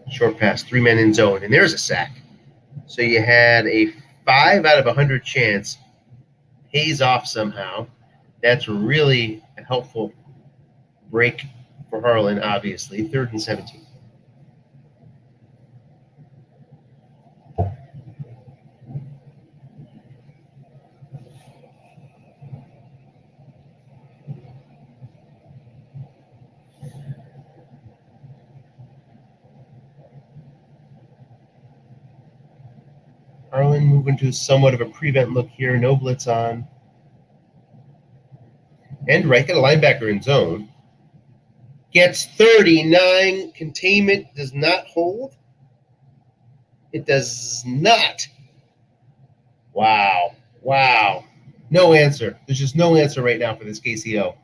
Short pass, 3 men in zone, and there's a sack. So you had a 5 out of 100 chance, pays off somehow. That's really a helpful break for Harlan, obviously. 3rd and 17. Harlan moving to somewhat of a prevent look here. No blitz on. And right, got a linebacker in zone. Gets 39. Containment does not hold. It does not. Wow. Wow. No answer. There's just no answer right now for this KCO.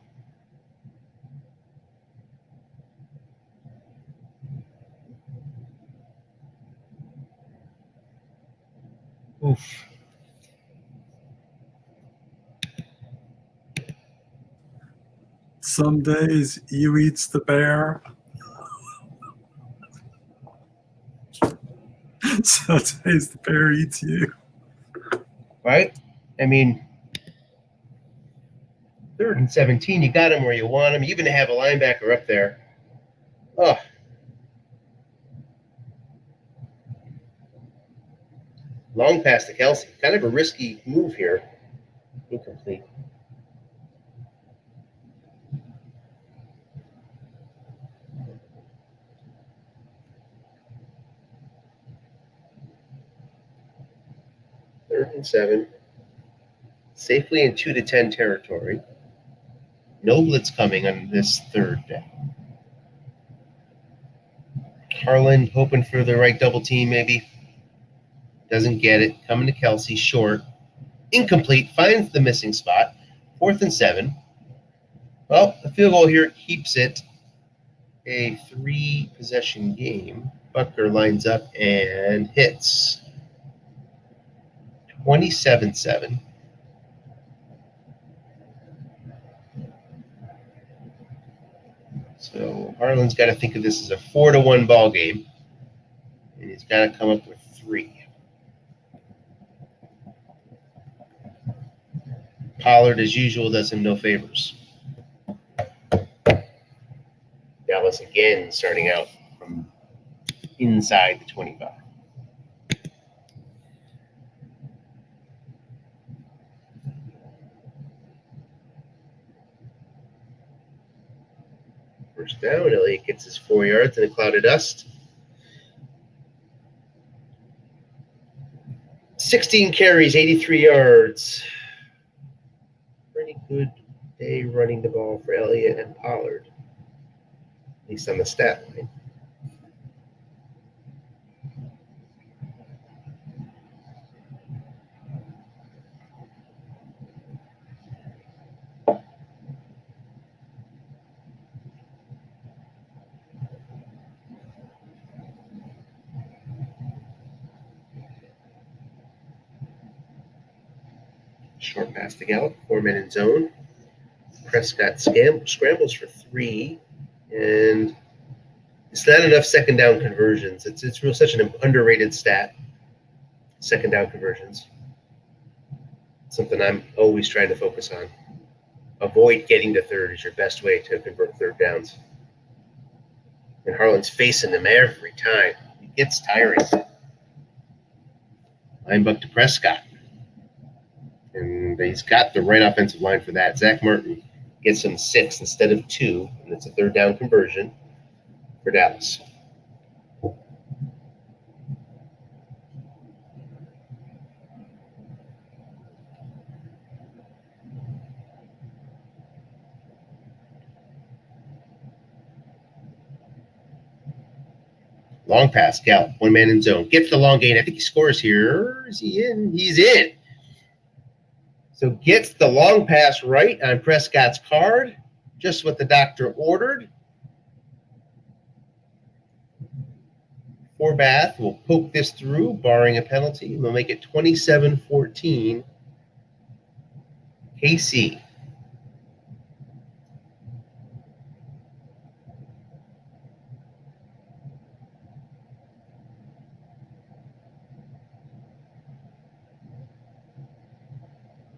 Oof. Some days you eats the bear. Some days the bear eats you. Right? I mean, 3rd and 17, you got him where you want him. You even have a linebacker up there. Oh. Long pass to Kelsey. Kind of a risky move here. Incomplete. Third and 7. Safely in 2 to 10 territory. No blitz coming on this 3rd down. Harlan hoping for the right double team, maybe. Doesn't get it. Coming to Kelsey, short. Incomplete. Finds the missing spot. 4th and 7. Well, the field goal here keeps it a 3-possession game. Bucker lines up and hits. 27-7. So Harlan's got to think of this as a 4-1 ball game, and he's got to come up with 3. Pollard, as usual, does him no favors. Dallas again starting out from inside the 25. First down, Elliott gets his 4 yards in a cloud of dust. 16 carries, 83 yards. Pretty good day running the ball for Elliott and Pollard, at least on the stat line. Short pass to Gallup, 4 men in zone. Prescott scrambles for 3, and it's not enough second down conversions. It's such an underrated stat, second down conversions. Something I'm always trying to focus on. Avoid getting to 3rd is your best way to convert 3rd downs. And Harlan's facing them every time. It gets tiring. Linebuck to Prescott. And he's got the right offensive line for that. Zach Martin Gets them 6 instead of 2, and it's a third down conversion for Dallas. Long pass, Gallup, one man in zone. Gets the long gain. I think he scores here. Is he in? He's in. So gets the long pass right on Prescott's card. Just what the doctor ordered. Forbath will poke this through, barring a penalty. We'll make it 27-14. KC.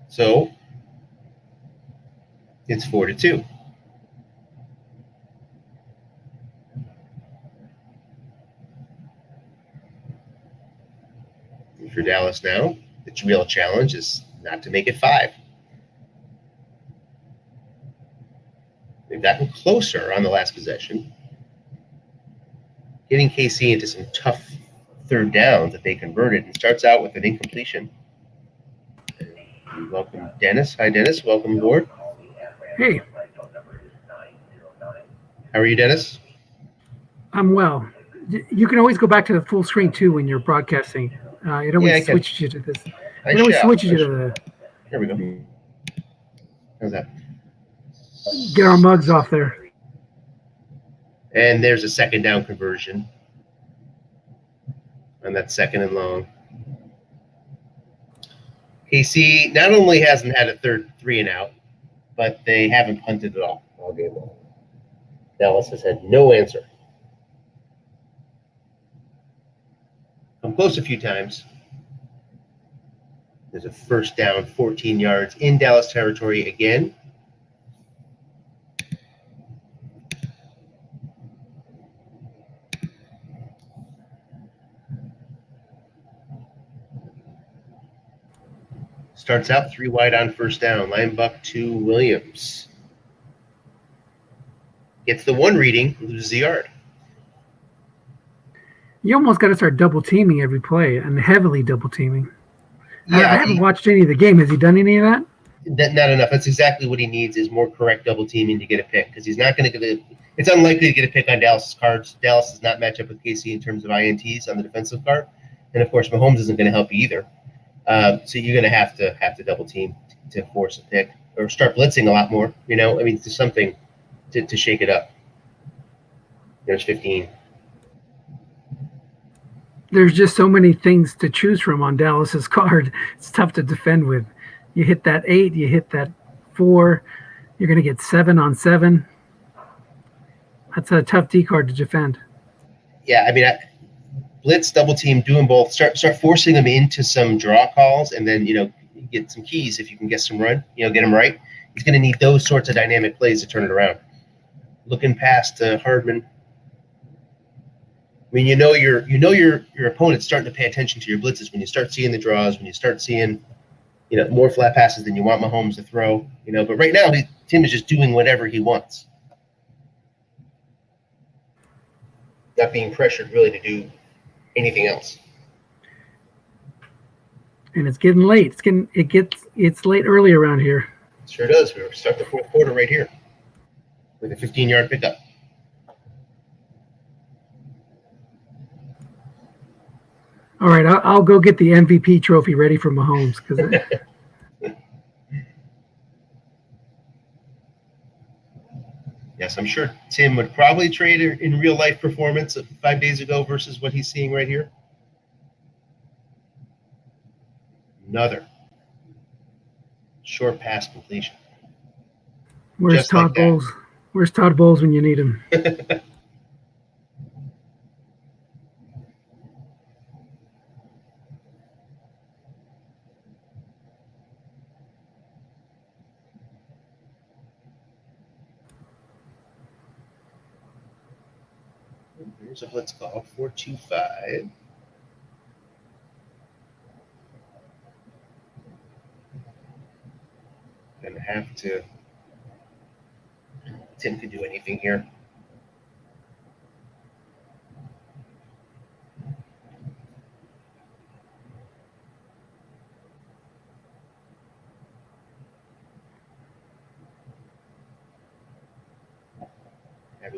So it's 4-2. For Dallas now, the real challenge is not to make it 5. They've gotten closer on the last possession, getting KC into some tough third downs that they converted, and starts out with an incompletion. We welcome Dennis. Hi, Dennis. Welcome aboard. Hey, How are you, Dennis? I'm well. You can always go back to the full screen too when you're broadcasting. It always I can. switches you to this. I It always shall. switches you to the Here we go. How's that? get our mugs off there. And there's a second down conversion on that second and long. KC not only hasn't had a third 3 and out, but they haven't punted at all game long. Dallas has had no answer. Come close a few times. There's a first down, 14 yards in Dallas territory again. Starts out 3 wide on first down. Line buck to Williams. Gets the 1 reading, loses the yard. You almost got to start double teaming every play and heavily double teaming. I Yeah, haven't watched any of the game. Has he done any of that? not enough. That's exactly what he needs is more correct double teaming to get a pick, because he's not going to get a. It's unlikely to get a pick on Dallas's cards. Dallas does not match up with KC in terms of INTs on the defensive card, and of course Mahomes isn't going to help you either. So you're going to have to double team to force a pick or start blitzing a lot more. I mean, just something to shake it up. There's 15. There's just so many things to choose from on Dallas's card. It's tough to defend with. You hit that 8, you hit that 4, you're going to get 7 on 7. That's a tough D card to defend. Yeah, I mean, blitz, double team, do them both. Start forcing them into some draw calls, and then get some keys if you can get some run. Get them right. He's going to need those sorts of dynamic plays to turn it around. Looking past Hardman. I mean, your opponent's starting to pay attention to your blitzes when you start seeing the draws, when you start seeing, more flat passes than you want Mahomes to throw. But right now, Tim is just doing whatever he wants, not being pressured really to do anything else. And it's getting late. It's late early around here. It sure does. We're starting the fourth quarter right here with a 15-yard pickup. All right, I'll go get the MVP trophy ready for Mahomes because Yes, I'm sure Tim would probably trade in real life performance 5 days ago versus what he's seeing right here. Another short pass completion. where's Just like Todd that. Bowles? Where's Todd Bowles when you need him? Here's a blitz call, 4-2-5. Gonna have to Tim could do anything here.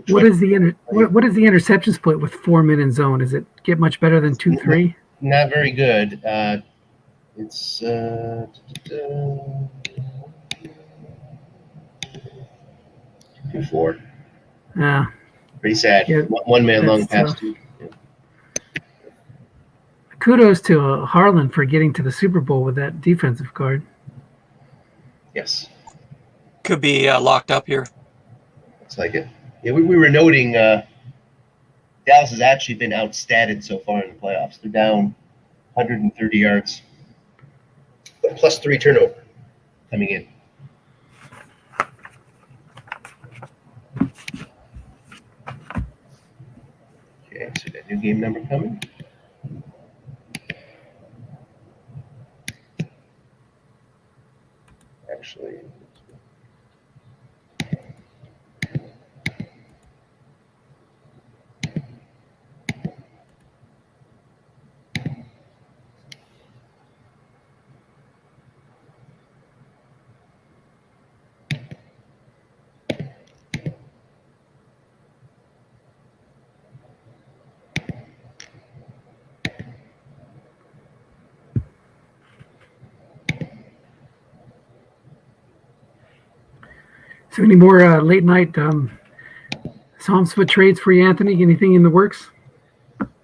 What is the interception split with 4 men in zone? Does it get much better than 2-3? Not very good. It's 2-4. Yeah. Pretty sad. Yeah, One man long that's pass tough. too. Yeah. Kudos to Harlan for getting to the Super Bowl with that defensive card. Yes, Could be locked up here. looks like it. Yeah, we were noting Dallas has actually been outstatted so far in the playoffs. They're down 130 yards, but plus 3 turnover coming in. Okay, so that new game number coming. Actually, So any more late night Psalm split trades for you, Anthony? Anything in the works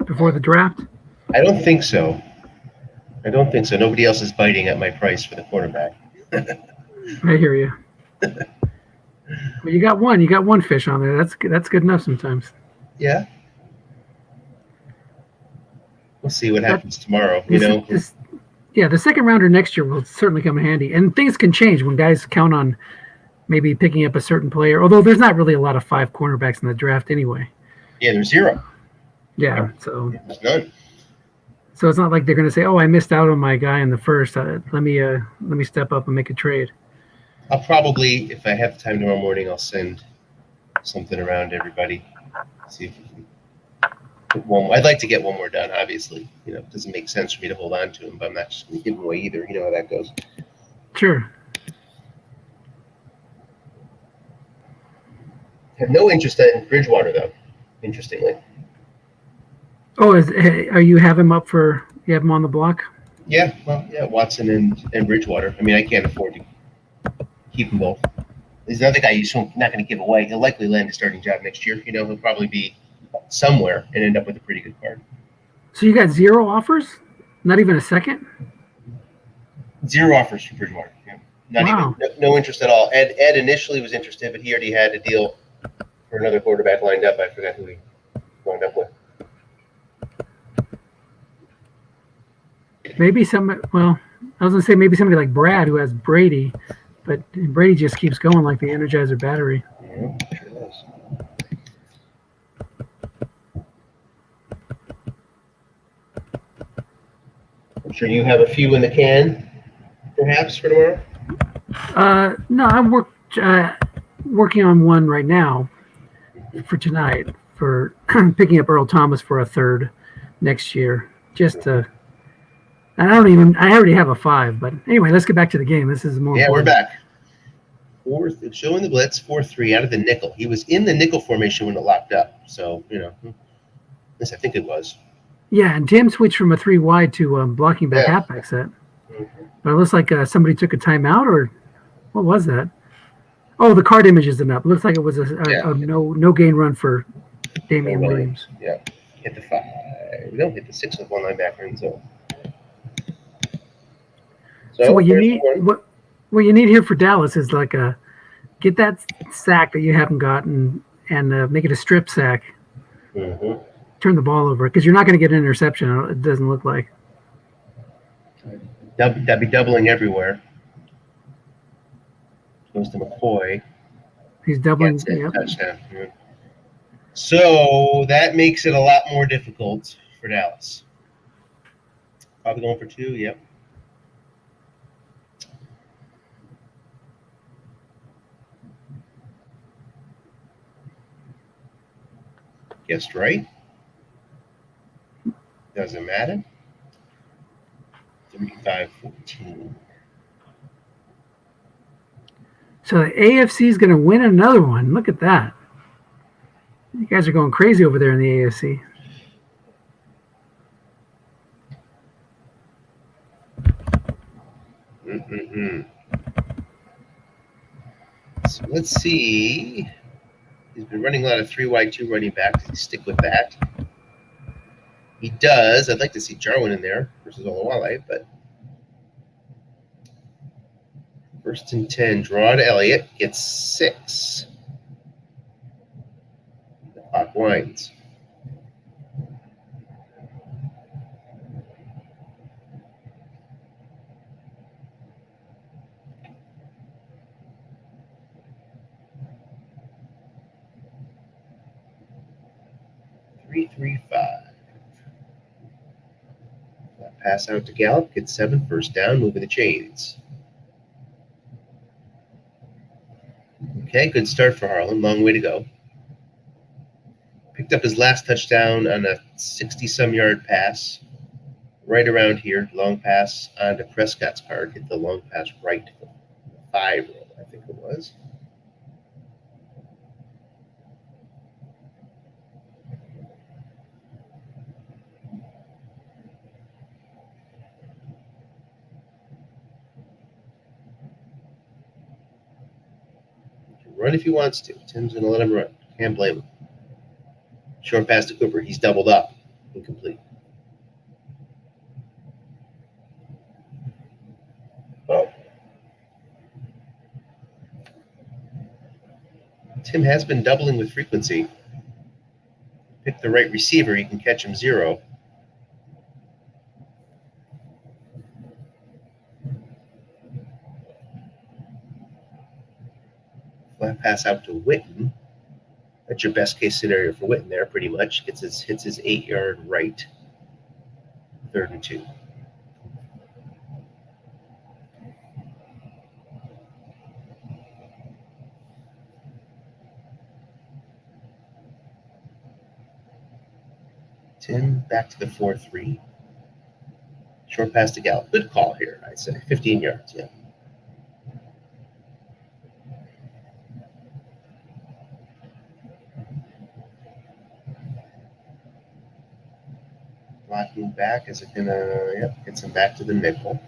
before the draft? I don't think so. Nobody else is biting at my price for the quarterback. I hear you. Well, you got one fish on there. That's good enough sometimes. Yeah. We'll see what happens tomorrow. You know, The second rounder next year will certainly come in handy. And things can change when guys count on maybe picking up a certain player, although there's not really a lot of 5 cornerbacks in the draft anyway. yeah, there's 0. Yeah, so There's none. so it's not like they're going to say, "Oh, I missed out on my guy in the first. Let me step up and make a trade." I'll probably, if I have time tomorrow morning, I'll send something around to everybody. See if we can put one more. I'd like to get one more done, obviously. You know, it doesn't make sense for me to hold on to him, but I'm not just going to give him away either. You know how that goes. Sure. Have no interest in Bridgewater, though, interestingly. Oh, are you have him up for? You have him on the block? Yeah, well, yeah, Watson and Bridgewater. I mean, I can't afford to keep them both. There's another guy you're not going to give away. He'll likely land a starting job next year. You know, he'll probably be somewhere and end up with a pretty good card. So you got 0 offers? Not even a second? 0 offers for Bridgewater. Yeah. Not even no interest at all. Ed initially was interested, but he already had a deal for another quarterback lined up. I forgot who he wound up with. Maybe well, I was going to say maybe somebody like Brad who has Brady, but Brady just keeps going like the Energizer battery. Yeah, sure does. I'm sure you have a few in the can, perhaps, for tomorrow? No, I'm working on one right now for tonight for picking up Earl Thomas for a third next year. I already have a 5, but anyway, let's get back to the game. This is more. Yeah, important. we're back. Showing the blitz, 4-3 out of the nickel. He was in the nickel formation when it locked up. So, you know, at least I think it was. Yeah, and Tim switched from a 3 wide to blocking back halfback set. Mm-hmm. But it looks like somebody took a timeout, or what was that? Oh, the card image isn't up. It looks like it was a no gain run for Damian Williams. Yeah, hit the 5. No, hit the 6 with one linebacker in zone. So what you need here for Dallas is like get that sack that you haven't gotten and make it a strip sack. Mm-hmm. Turn the ball over because you're not going to get an interception. It doesn't look like. That'd be doubling everywhere. Goes to McCoy. He's doubling. Yep. Touchdown. Yeah. So that makes it a lot more difficult for Dallas. Probably going for 2. Yep. guessed right. Doesn't matter. 35-14. So the AFC is going to win another one. Look at that. You guys are going crazy over there in the AFC. So let's see. He's been running a lot of 3 wide 2 running back. Does he stick with that? He does. I'd like to see Jarwin in there versus Olawale, but 1st and 10. Draw to Elliott. Gets 6. The clock winds. Three, 5. Pass out to Gallup. Gets 7. 1st down. Moving the chains. Okay, good start for Harlan. Long way to go. Picked up his last touchdown on a 60-some yard pass. Right around here. Long pass onto Prescott's card. Hit the long pass right. 5 roll, I think it was. Run if he wants to. Tim's going to let him run. Can't blame him. Short pass to Cooper. He's doubled up. Incomplete. Oh. Tim has been doubling with frequency. Pick the right receiver. You can catch him 0. Flat pass out to Witten. That's your best case scenario for Witten there, pretty much. Hits his 8-yard right. 3rd and 2. Tim back to the 4-3. Short pass to Gallup. Good call here, I'd say. 15 yards, yeah. Blocking back. Is it going to, yep, gets him back to the nickel.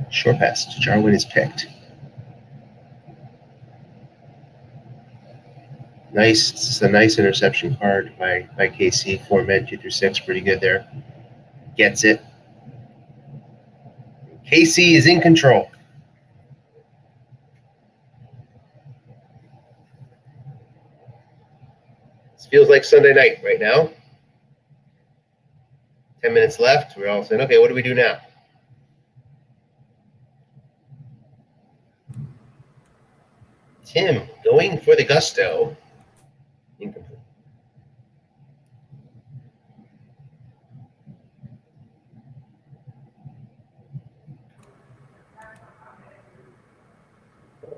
Short pass to Jarwin is picked. Nice. This is a nice interception card by KC. 4 men, 2 through 6. Pretty good there. Gets it. KC is in control. This feels like Sunday night right now. 10 minutes left. We're all saying, okay, what do we do now? Tim going for the gusto. Incomplete.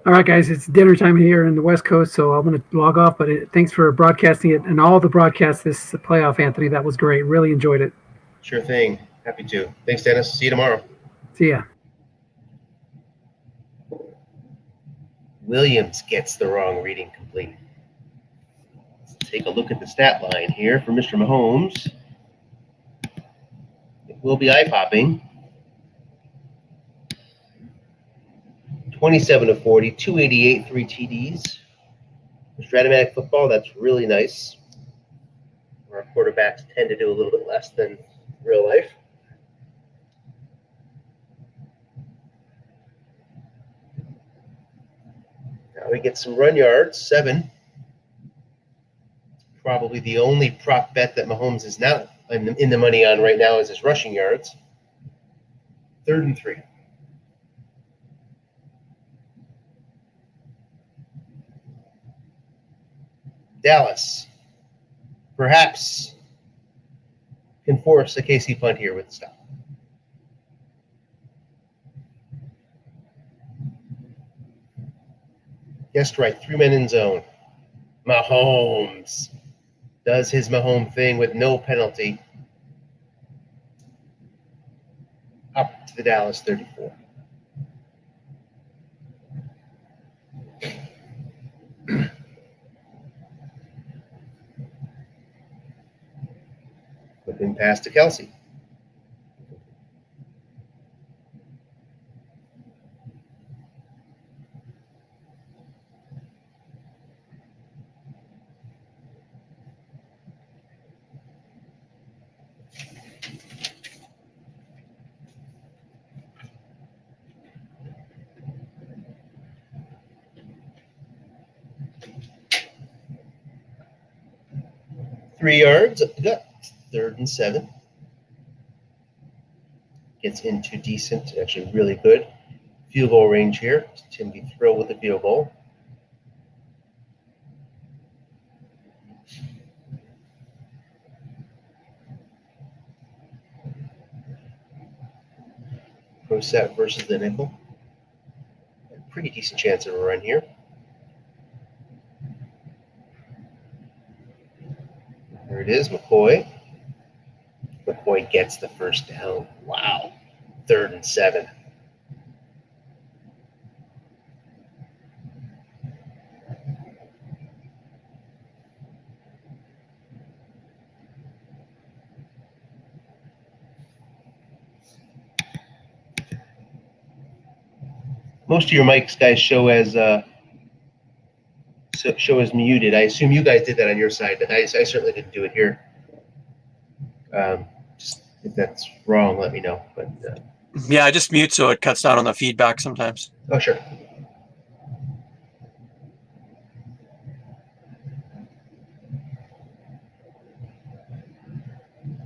All right, guys, it's dinner time here in the West Coast, so I'm going to log off. But thanks for broadcasting it and all the broadcasts this playoff, Anthony. That was great. Really enjoyed it. Sure thing. Happy to. Thanks, Dennis. See you tomorrow. See ya. Williams gets the wrong reading complete. Let's take a look at the stat line here for Mr. Mahomes. It will be eye-popping. 27 of 40, 288, 3 TDs. For Stratomatic football, that's really nice. Our quarterbacks tend to do a little bit less than real life. Now we get some run yards, 7. Probably the only prop bet that Mahomes is now in the money on right now is his rushing yards. 3rd and 3. Dallas perhaps can force a KC punt here with the stop. Guessed right. 3 men in zone. Mahomes does his Mahomes thing with no penalty. Up to the Dallas 34. Flipping pass to Kelsey. Three yards up the gut. 3rd and 7. Gets into decent, actually really good field goal range here. Tim be thrilled with the field goal. Pro set versus the nickel. A pretty decent chance of a run here. There it is, McCoy. McCoy gets the first down. Wow. 3rd and 7. Most of your mics, guys, show as muted. I assume you guys did that on your side. I certainly didn't do it here. Just if that's wrong, let me know. But Yeah, I just mute so it cuts down on the feedback sometimes. oh, sure.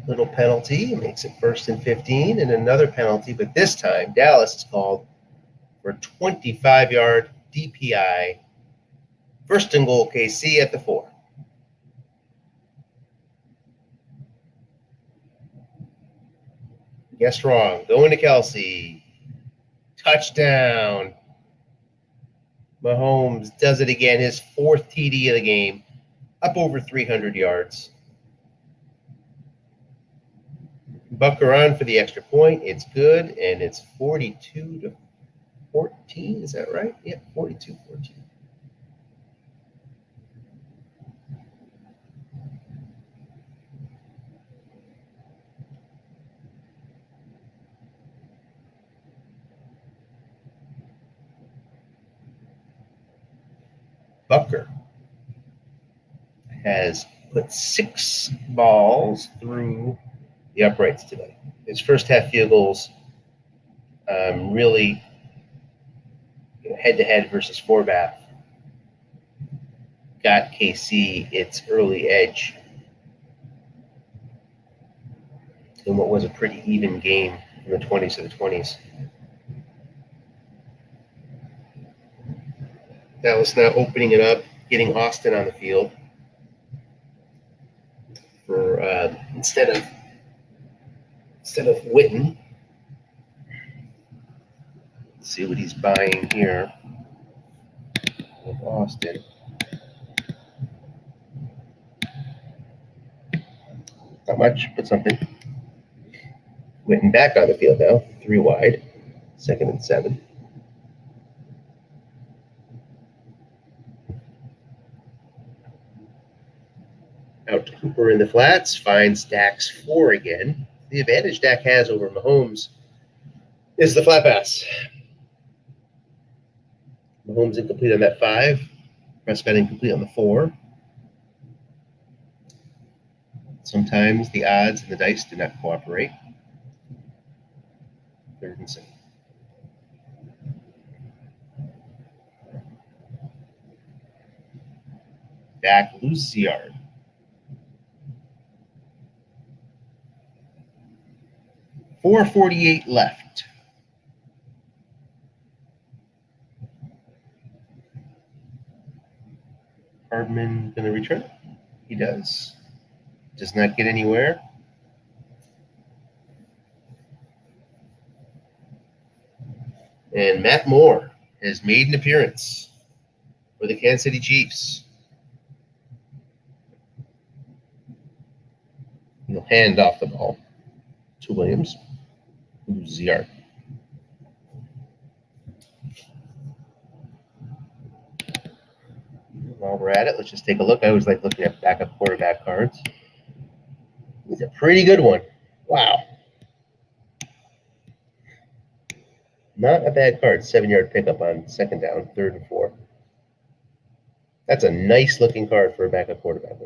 Little penalty makes it 1st and 15, and another penalty, but this time Dallas is called for a 25-yard DPI. 1st and goal, KC at the 4. Guessed wrong. Going to Kelsey. Touchdown. Mahomes does it again. His 4th TD of the game. Up over 300 yards. Bucker on for the extra point. It's good, and it's 42-14. Is that right? Yeah, 42-14. Bucker has put 6 balls through the uprights today. His first half field goals really head-to-head versus Forbath got KC its early edge in what was a pretty even game from the 20s to the 20s. Dallas now opening it up, getting Austin on the field for instead of Witten. Let's see what he's buying here with Austin. Not much, but something. Witten back on the field now, 3 wide, 2nd and 7. Out to Cooper in the flats, finds Dak's 4 again. The advantage Dak has over Mahomes is the flat pass. Mahomes incomplete on that 5. Prescott incomplete on the 4. Sometimes the odds and the dice do not cooperate. 3rd and 7. Dak loses the yard. 4:48 left. Hardman going to return? He does. Does not get anywhere. And Matt Moore has made an appearance for the Kansas City Chiefs. He'll hand off the ball to Williams, who loses a yard. While we're at it, let's just take a look. I always like looking at backup quarterback cards. He's a pretty good one. Wow. Not a bad card. 7-yard pickup on second down, 3rd and 4. That's a nice looking card for a backup quarterback.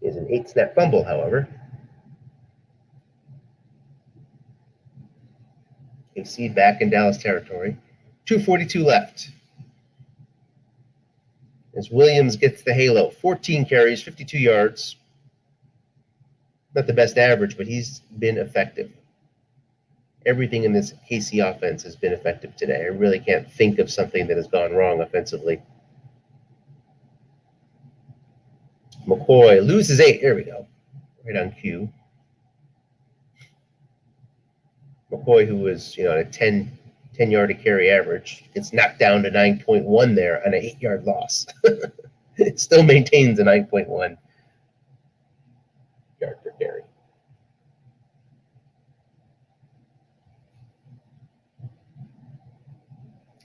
Is an 8-snap fumble, however. KC back in Dallas territory. 2:42 left. As Williams gets the halo, 14 carries, 52 yards. Not the best average, but he's been effective. Everything in this KC offense has been effective today. I really can't think of something that has gone wrong offensively. McCoy loses 8. There we go. Right on cue. McCoy, who was on a 10-yard a carry average, gets knocked down to 9.1 there on an 8-yard loss. It still maintains a 9.1 yard per carry.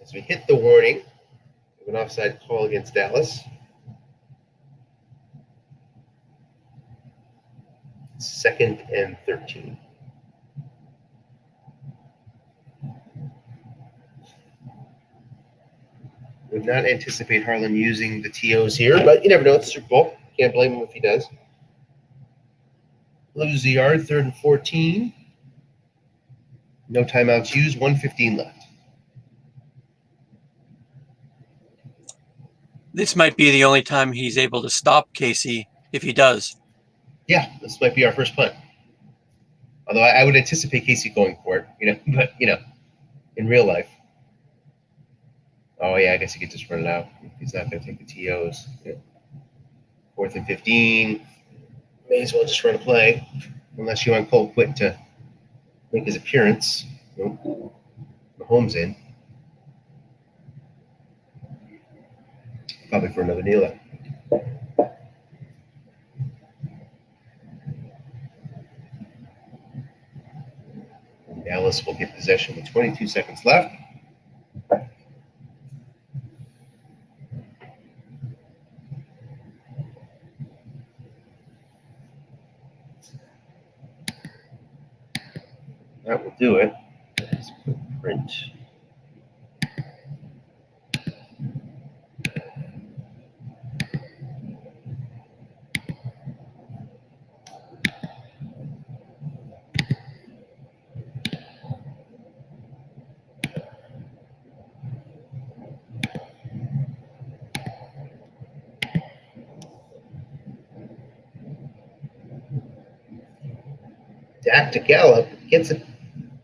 As we hit the warning of an offside call against Dallas. 2nd and 13. Would not anticipate Harlan using the TOs here, but you never know. It's Super Bowl. Can't blame him if he does. Loses a yard, 3rd and 14. No timeouts used, 1:15 left. This might be the only time he's able to stop Casey if he does. Yeah, this might be our first punt. Although I would anticipate Casey going for it, but in real life. Oh yeah, I guess he could just run it out. He's not going to take the TOs. 4th and 15. May as well just run a play, unless you want Cole Quitt to make his appearance. Nope. Mahomes in. Probably for another kneel. Dallas will get possession with 22 seconds left. That will do it. Let's put print. Dak to Gallup gets a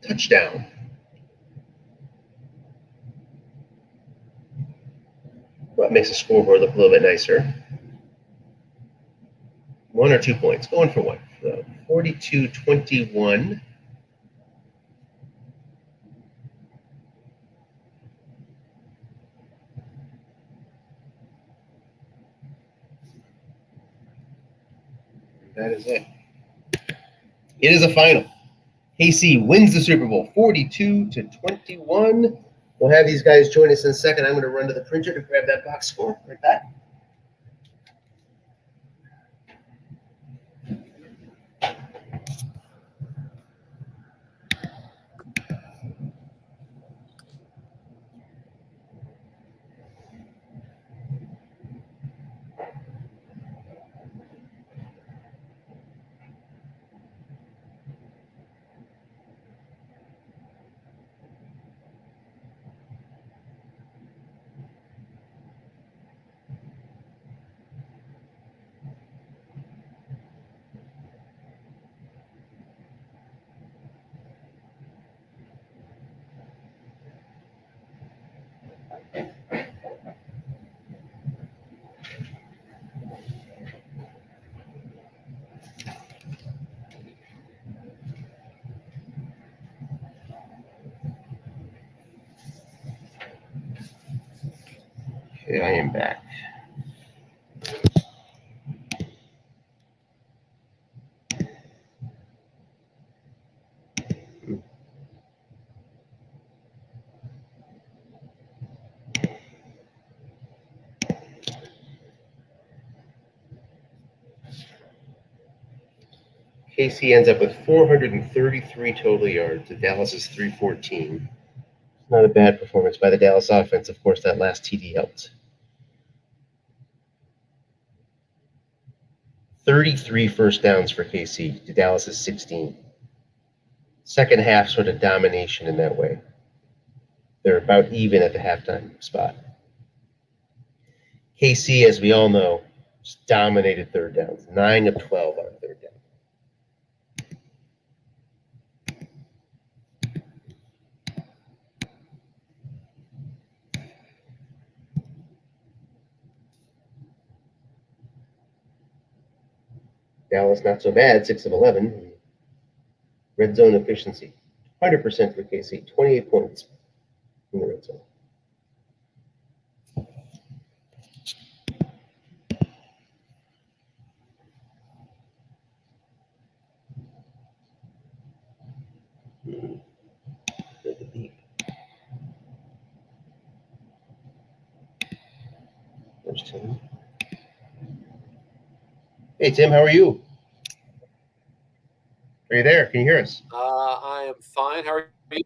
touchdown. Well, that makes the scoreboard look a little bit nicer. 1 or 2 points. Going for 1. 42-21. That is it. It is a final. KC wins the Super Bowl 42-21. We'll have these guys join us in a second. I'm going to run to the printer to grab that box score. Right back. Okay, I am back. KC ends up with 433 total yards. The Dallas is 314. Not a bad performance by the Dallas offense. Of course, that last TD helped. 33 first downs for KC. The Dallas is 16. Second half sort of domination in that way. They're about even at the halftime spot. KC, as we all know, just dominated third downs. 9 of 12 on third down. Dallas not so bad, 6 of 11. Red zone efficiency, 100% for KC, 28 points in the red zone. There's Tim. Hey, Tim, how are you? Are you there? Can you hear us? I am fine. How are you?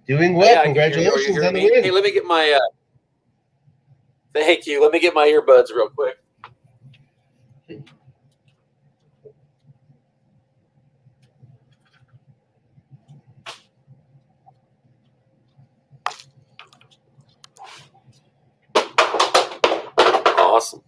Doing well. Yeah, I can hear you. Are you Congratulations hearing on the me? win. Hey, let me get my. Thank you. Let me get my earbuds real quick. Awesome.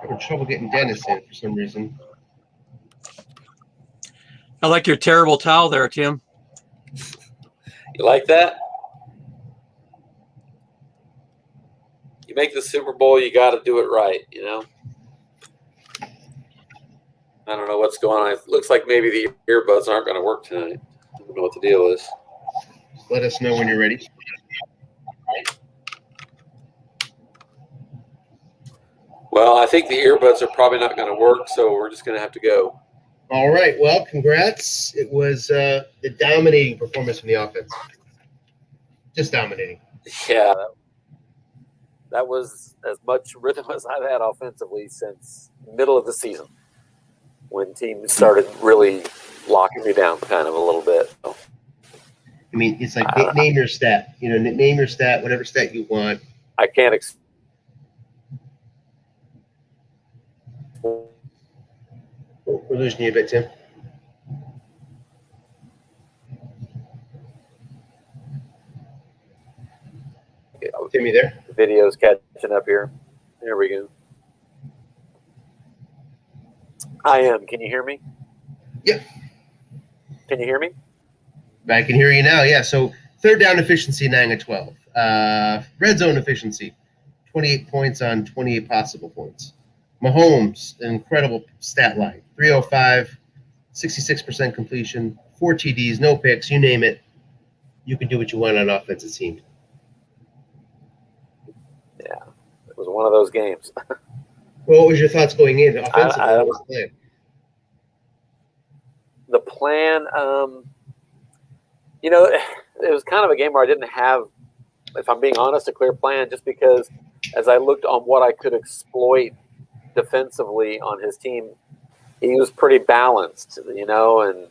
Having trouble getting Dennis in for some reason. I like your terrible towel there, Tim. You like that? You make the Super Bowl, you got to do it right, you know? I don't know what's going on. It looks like maybe the earbuds aren't going to work tonight. I don't know what the deal is. Let us know when you're ready. Well, I think the earbuds are probably not going to work, so we're just going to have to go. All right. Well, congrats. It was the dominating performance from the offense. Just dominating. Yeah. That was as much rhythm as I've had offensively since middle of the season, when teams started really locking me down kind of a little bit. So, I mean, it's like name your stat. You know, name your stat, whatever stat you want. I can't We're losing you a bit, Tim. Tim, you there? videos catching up here. There we go. I am. Can you hear me? Yeah. Can you hear me? I can hear you now. Yeah. So third down efficiency, 9 of 12. Red zone efficiency, 28 points on 28 possible points. Mahomes, an incredible stat line, 305, 66% completion, 4 TDs, no picks, you name it. You can do what you want on offense, it seemed. Yeah, it was one of those games. Well, what was your thoughts going in offensively? What was the plan? The plan, you know, it was kind of a game where I didn't have, if I'm being honest, a clear plan, just because as I looked on what I could exploit defensively on his team, he was pretty balanced, you know, and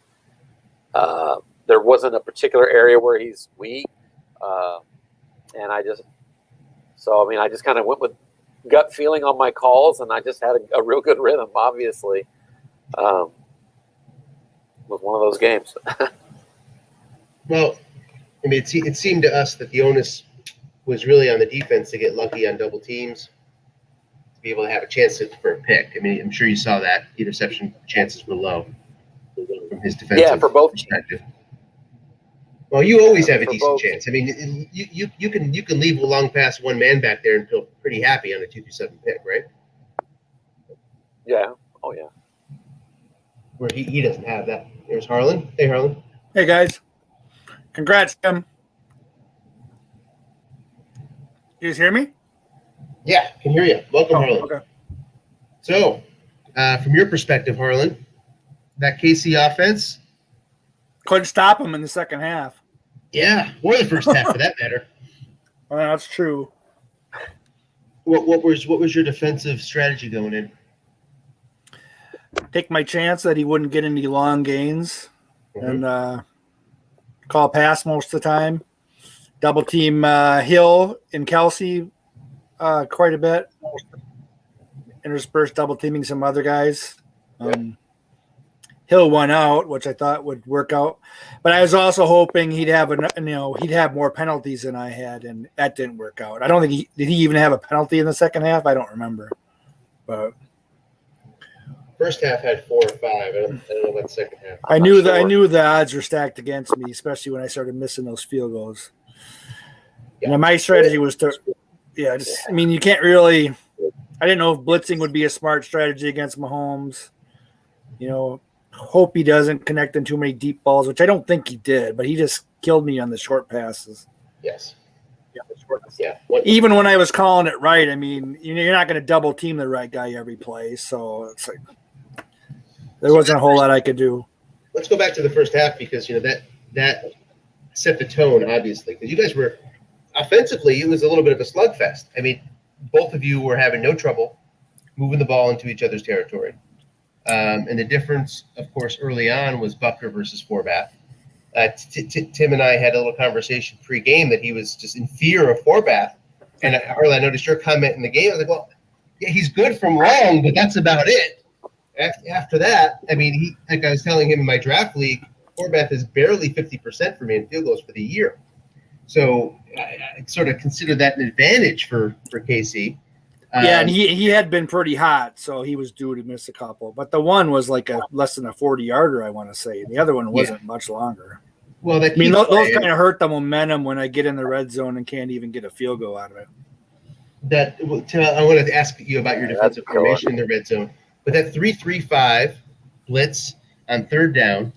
there wasn't a particular area where he's weak. And I just kind of went with gut feeling on my calls, and I just had a real good rhythm, obviously. It was one of those games. Well, I mean, it seemed to us that the onus was really on the defense to get lucky on double teams, to be able to have a chance for a pick. I mean, I'm sure you saw that. Interception chances were low from his defensive for both perspective. Well, you always have a for decent both. chance. I mean, you can leave a long pass one man back there and feel pretty happy on a 2-7 pick, right? Yeah. Oh yeah. Where he doesn't have that. There's Harlan. Hey, Harlan. Hey guys, congrats, Tim. You guys hear me? Yeah, can hear you. Welcome, Harlan. Okay. So, from your perspective, Harlan, that KC offense, Couldn't stop him in the second half. yeah, or the first half for that matter. Well, that's true. What was your defensive strategy going in? Take my chance that he wouldn't get any long gains and call pass most of the time. Double team Hill and Kelsey quite a bit. Interspersed double teaming some other guys. Hill won out, which I thought would work out, but I was also hoping he'd have more penalties than I had, and that didn't work out. I don't think did he even have a penalty in the second half? I don't remember, but First half had 4 or 5. I don't know about the second half. I knew the odds were stacked against me, especially when I started missing those field goals. Yeah. And my strategy was you can't really. I didn't know if blitzing would be a smart strategy against Mahomes. Hope he doesn't connect in too many deep balls, which I don't think he did, but he just killed me on the short passes. Yes. Yeah. Even when I was calling it right, I mean, you're not going to double team the right guy every play, so it's like there wasn't a whole lot I could do. Let's go back to the first half because that set the tone, obviously, because you guys were offensively, it was a little bit of a slugfest. I mean, both of you were having no trouble moving the ball into each other's territory. And the difference, of course, early on was Buckner versus Forbath. Tim and I had a little conversation pre-game that he was just in fear of Forbath. And Harlan, I noticed your comment in the game. I was like, well, yeah, he's good from long, but that's about it. After that, I mean, like I was telling him in my draft league, Forbath is barely 50% for me in field goals for the year. So I sort of consider that an advantage for KC. Yeah, and he had been pretty hot, so he was due to miss a couple. But the one was like a less than a 40-yarder, I want to say. And the other one wasn't much longer. Well, those kind of hurt the momentum when I get in the red zone and can't even get a field goal out of it. I wanted to ask you about your defensive formation in the red zone. But that 3-3-5 blitz on third down,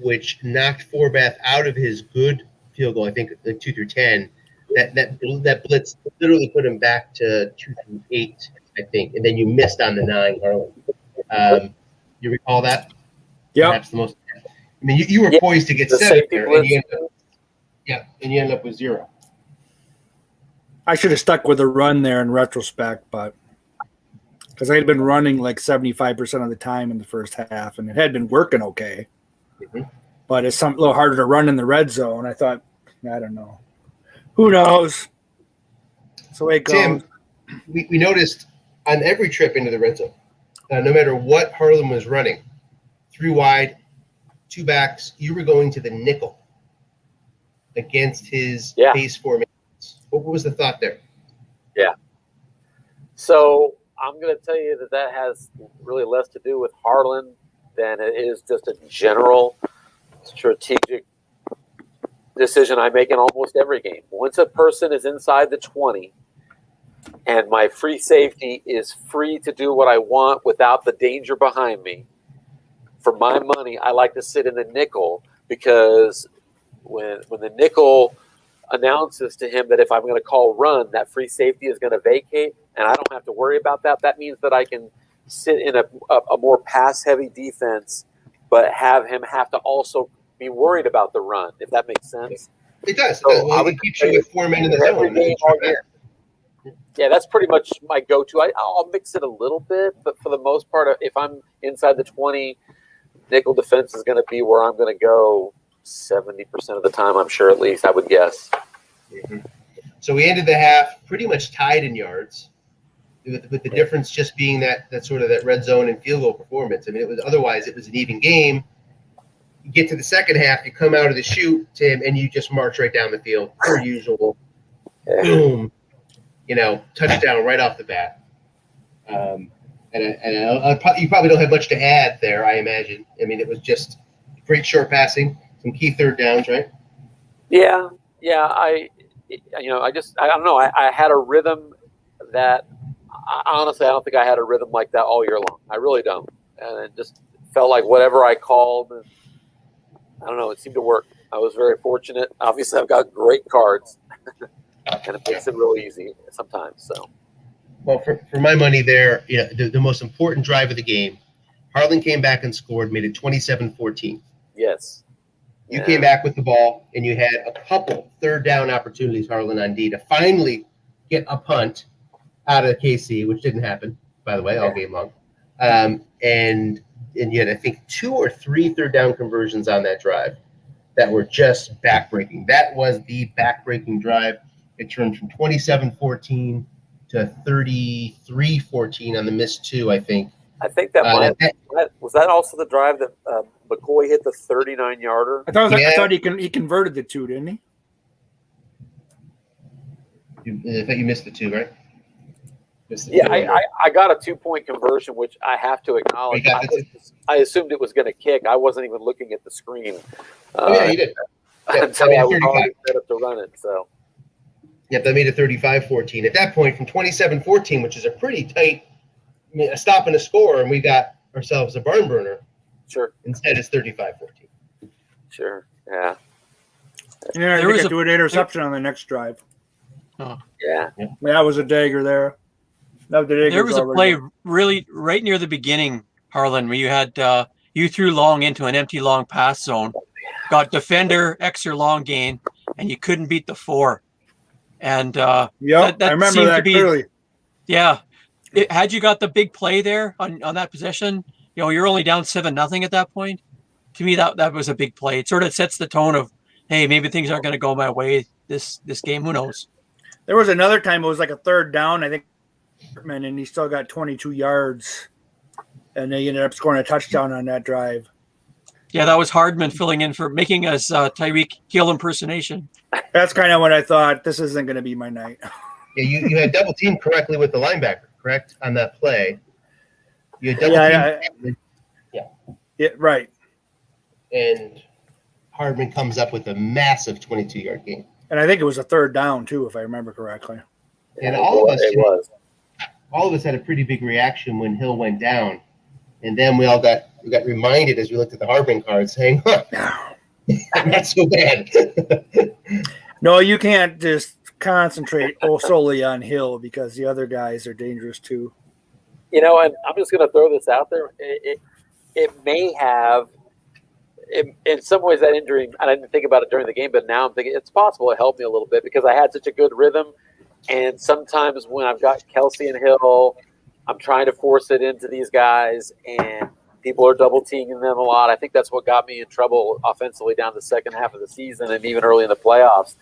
which knocked Forbath out of his good field goal, I think the 2 through 10. That blitz literally put him back to 2 through 8, I think, and then you missed on the 9, Harlan. You recall that? Yeah. Perhaps the most. I mean, you were poised to get 7 there, and you ended up with 0. I should have stuck with a run there in retrospect, but because I had been running like 75% of the time in the first half, and it had been working okay. Mm-hmm. But it's a little harder to run in the red zone. I thought, I don't know. Who knows? So it goes. Tim, we noticed on every trip into the red zone, no matter what Harlan was running, 3 wide, 2 backs, you were going to the nickel against his base formation. What was the thought there? Yeah. So I'm going to tell you that has really less to do with Harlan than it is just a general strategic decision I make in almost every game. Once a person is inside the 20 and my free safety is free to do what I want without the danger behind me, for my money, I like to sit in the nickel because when the nickel announces to him that if I'm going to call run, that free safety is going to vacate, and I don't have to worry about that. That means that I can sit in a more pass-heavy defense, but have him have to also be worried about the run, if that makes sense. It does. So Well, it keeps you with 4 men in the zone. Yeah, that's pretty much my go-to. I'll mix it a little bit, but for the most part, if I'm inside the 20, nickel defense is going to be where I'm going to go 70% of the time, I'm sure, at least, I would guess. Mm-hmm. So we ended the half pretty much tied in yards, with the difference just being that sort of that red zone and field goal performance. I mean, it was an even game. You get to the second half, you come out of the chute, Tim, and you just march right down the field, per usual. Boom. Touchdown right off the bat. And you probably don't have much to add there, I imagine. I mean, it was just great short passing, some key third downs, right? Yeah. I don't know. I had a rhythm that honestly, I don't think I had a rhythm like that all year long. I really don't. And it just felt like whatever I called, and I don't know, it seemed to work. I was very fortunate. Obviously, I've got great cards, and it makes it real easy sometimes. So, Well, for my money there, the most important drive of the game, Harlan came back and scored, made it 27-14. yes. You came back with the ball, and you had a couple third down opportunities, Harlan, on D, to finally get a punt out of KC, which didn't happen, by the way, all game long. And you had, I think, 2 or 3 third down conversions on that drive that were just backbreaking. That was the backbreaking drive. It turned from 27-14 to 33-14 on the missed 2, I think. I think that was that also the drive that McCoy hit the 39-yarder. I thought he converted the 2, didn't he? I thought you missed the 2, right? Yeah, I got a 2-point conversion, which I have to acknowledge. I assumed it was going to kick. I wasn't even looking at the screen. Yeah, you did. Until I was already set up to run it. So. Yep, that made it 35-14. At that point, from 27-14, which is a pretty tight a stop and a score, and we got ourselves a barn burner. Sure. Instead, it's 35-14. Sure. Yeah. Yeah, I think I threw an interception on the next drive. Oh. Yeah. That was a dagger there. There was a play really right near the beginning, Harlan, where you had you threw long into an empty long pass zone, got defender extra long gain, and you couldn't beat the 4. And I remember that clearly. Yeah. Had you got the big play there on that possession, you're only down 7-0 at that point. To me, that was a big play. It sort of sets the tone of, hey, maybe things aren't going to go my way this game. Who knows? There was another time it was like a third down, I think, and he still got 22 yards, and they ended up scoring a touchdown on that drive. Yeah, that was Hardman filling in for making us Tyreek Hill impersonation. That's kind of what I thought. This isn't going to be my night. Yeah, you had double teamed correctly with the linebacker, correct, on that play. You had double teamed. Yeah, right. And Hardman comes up with a massive 22-yard gain. And I think it was a third down too, if I remember correctly. And all of us had a pretty big reaction when Hill went down, and then we got reminded as we looked at the Hardman card, saying, "Not so bad." No, you can't just concentrate solely on Hill because the other guys are dangerous too. And I'm just going to throw this out there. It may have, in some ways, that injury, I didn't think about it during the game, but now I'm thinking it's possible it helped me a little bit because I had such a good rhythm. And sometimes when I've got Kelsey and Hill, I'm trying to force it into these guys, and people are double teaming them a lot. I think that's what got me in trouble offensively down the second half of the season and even early in the playoffs.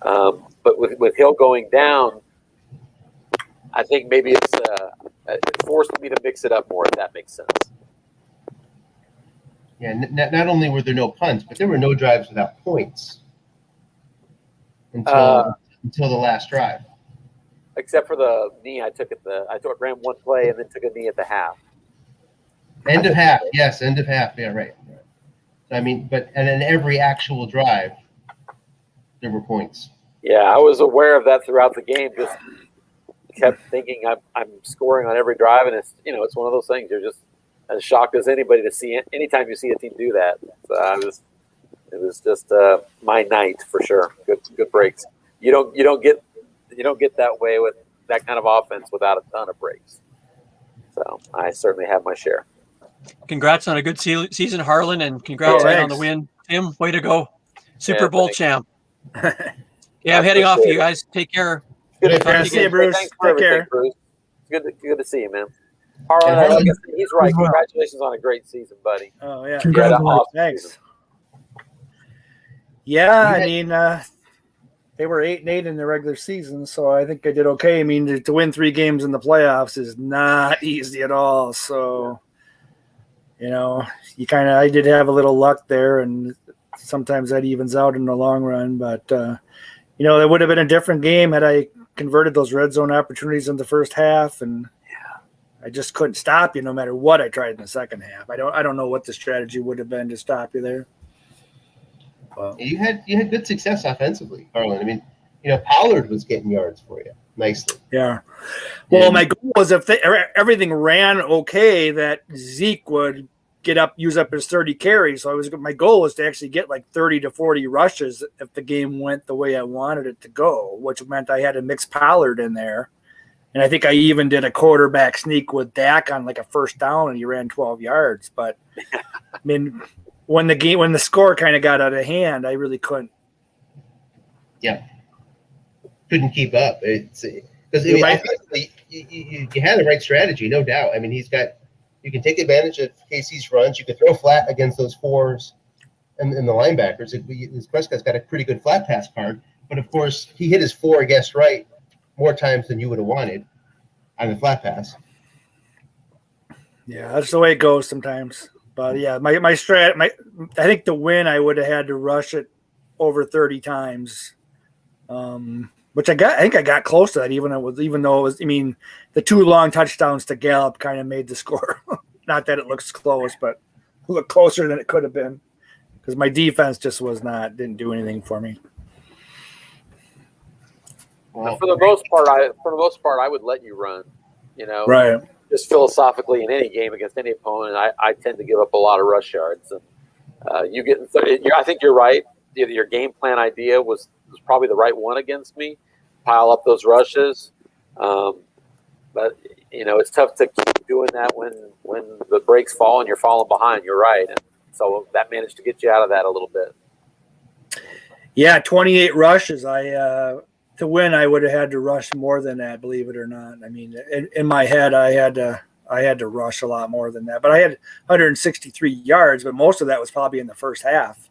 But with Hill going down, I think maybe it forced me to mix it up more, if that makes sense. Yeah, not only were there no punts, but there were no drives without points until the last drive. Except for the knee I took ran one play and then took a knee at the half. End of half. Yeah, right. I mean, and in every actual drive, there were points. Yeah, I was aware of that throughout the game. Just kept thinking I'm scoring on every drive, and it's one of those things. You're just as shocked as anybody to see it. Anytime you see a team do that, it was just my night for sure. Good breaks. You don't get that way with that kind of offense without a ton of breaks. So I certainly have my share. Congrats on a good season, Harlan, and congrats on the win. Tim, way to go. Super Bowl champ. Yeah, I'm heading off. You guys take care. Good to see you, Bruce. Thanks for everything, Bruce. It's good to see you, man. Harlan, he's right. Congratulations on a great season, buddy. Oh, yeah. Congratulations. Thanks. Yeah, I mean, they were 8-8 in the regular season, so I think I did okay. I mean, to win 3 games in the playoffs is not easy at all. So, I did have a little luck there, and sometimes that evens out in the long run. But, it would have been a different game had I converted those red zone opportunities in the first half, and I just couldn't stop you no matter what I tried in the second half. I don't know what the strategy would have been to stop you there. Well, you had good success offensively, Harlan. I mean, Pollard was getting yards for you. nicely. Yeah. Well, And- my goal was if everything ran okay, that Zeke would use up his 30 carries. So my goal was to actually get like 30 to 40 rushes if the game went the way I wanted it to go, which meant I had to mix Pollard in there. And I think I even did a quarterback sneak with Dak on like a first down, and he ran 12 yards. But I mean, when the score kind of got out of hand, I really couldn't. Yeah, couldn't keep up. It's because I mean, offensively, you had the right strategy, no doubt. I mean, you can take advantage of KC's runs. You can throw flat against those fours and the linebackers. Prescott's got a pretty good flat pass card, but of course, he hit his four against right more times than you would have wanted on the flat pass. Yeah, that's the way it goes sometimes. But yeah, I think the win I would have had to rush it over 30 times. Which I think I got close to that, even though it was. I mean, the 2 long touchdowns to Gallup kind of made the score. Not that it looks close, but it looked closer than it could have been because my defense just didn't do anything for me. Well, for the most part, I would let you run. You know, Right. Just philosophically, in any game against any opponent, I tend to give up a lot of rush yards, and you get. I think you're right. Your game plan idea was probably the right one against me. Pile up those rushes, but it's tough to keep doing that when the brakes fall and you're falling behind. You're right, and so that managed to get you out of that a little bit. Yeah, 28 rushes. To win, I would have had to rush more than that. Believe it or not. I mean, in my head, I had to rush a lot more than that. But I had 163 yards, but most of that was probably in the first half.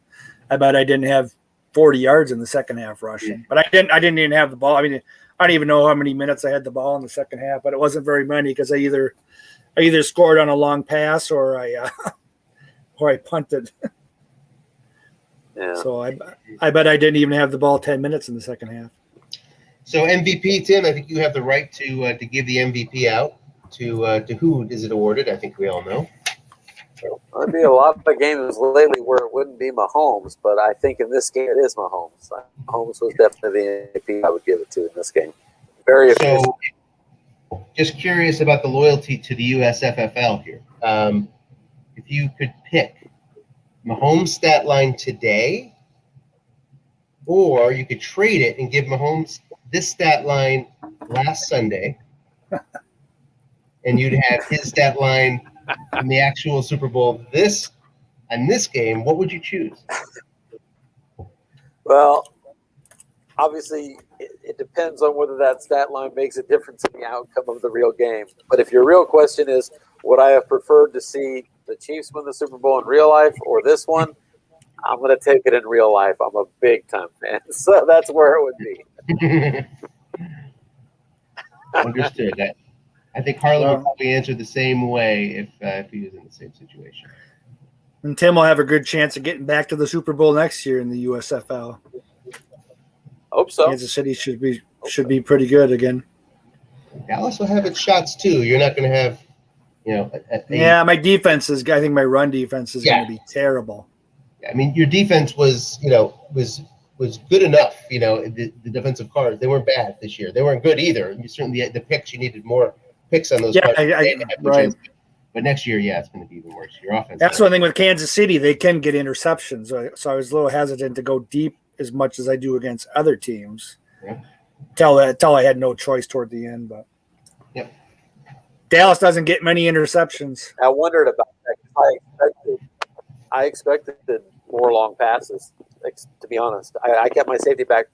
I bet I didn't have 40 yards in the second half rushing. Yeah. But I didn't even have the ball. I mean, I don't even know how many minutes I had the ball in the second half, but it wasn't very many because I either scored on a long pass or I punted. Yeah. So I bet I didn't even have the ball 10 minutes in the second half. So MVP, Tim, I think you have the right to give the MVP out to who is it awarded? I think we all know. There'd be a lot of games lately where it wouldn't be Mahomes, but I think in this game it is Mahomes. Mahomes was definitely the MVP I would give it to in this game. Very efficient. So, just curious about the loyalty to the USFFL here. If you could pick Mahomes' stat line today, or you could trade it and give Mahomes this stat line last Sunday, and you'd have his stat line in the actual Super Bowl this game, what would you choose? Well, obviously, it depends on whether that stat line makes a difference in the outcome of the real game. But if your real question is, would I have preferred to see the Chiefs win the Super Bowl in real life or this one, I'm going to take it in real life. I'm a big-time fan, so that's where it would be. Understood. I think Harlan would probably answer the same way if he was in the same situation. And Tim will have a good chance of getting back to the Super Bowl next year in the USFL. Hope so. Kansas City should be pretty good again. Dallas will have its shots too. You're not going to have, my defense is. I think my run defense is going to be terrible. I mean, your defense was good enough. The defensive cards, they weren't bad this year. They weren't good either. Certainly, the picks, you needed more picks on those. Yeah, right. But next year, it's going to be even worse. Your offense. That's one thing with Kansas City; they can get interceptions. So I was a little hesitant to go deep as much as I do against other teams. Yeah. Till I had no choice toward the end, but. Yep. Dallas doesn't get many interceptions. I wondered about that. I expected more long passes, to be honest. I kept my safety back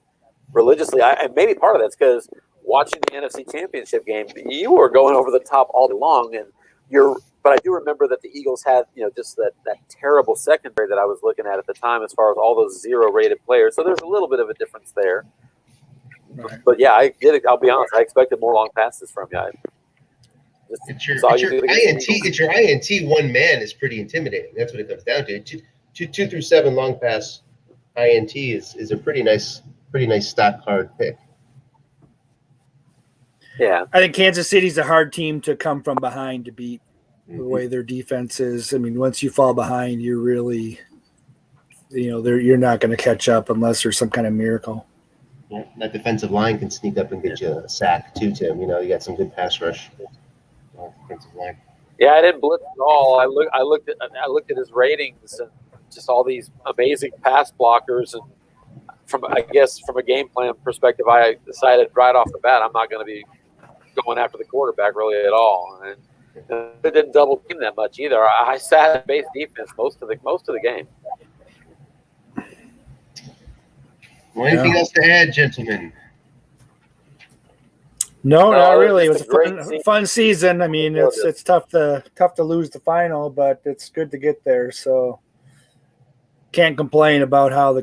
religiously. And maybe part of that's because watching the NFC Championship game, you were going over the top all day long. But I do remember that the Eagles had, just that terrible secondary that I was looking at the time as far as all those 0-rated players. So there's a little bit of a difference there. Right. But yeah, I did. I'll be honest. I expected more long passes from you. It's your INT one man is pretty intimidating. That's what it comes down to. 2 through 7 long pass INT is a pretty nice stock card pick. Yeah, I think Kansas City's a hard team to come from behind to beat. The way their defense is. I mean, once you fall behind, you're really, you're not going to catch up unless there's some kind of miracle. Yeah, that defensive line can sneak up and get you a sack too, Tim. You know, you got some good pass rush. Defensive line. Yeah, I didn't blitz at all. I looked at his ratings and just all these amazing pass blockers, and from a game plan perspective, I decided right off the bat I'm not going to be going after the quarterback really at all, and it didn't double team that much either. I sat at base defense most of the game. Well, anything else to add, gentlemen? No, not really. It was just a great a fun season. I mean, it's tough to lose the final, but it's good to get there. So can't complain about how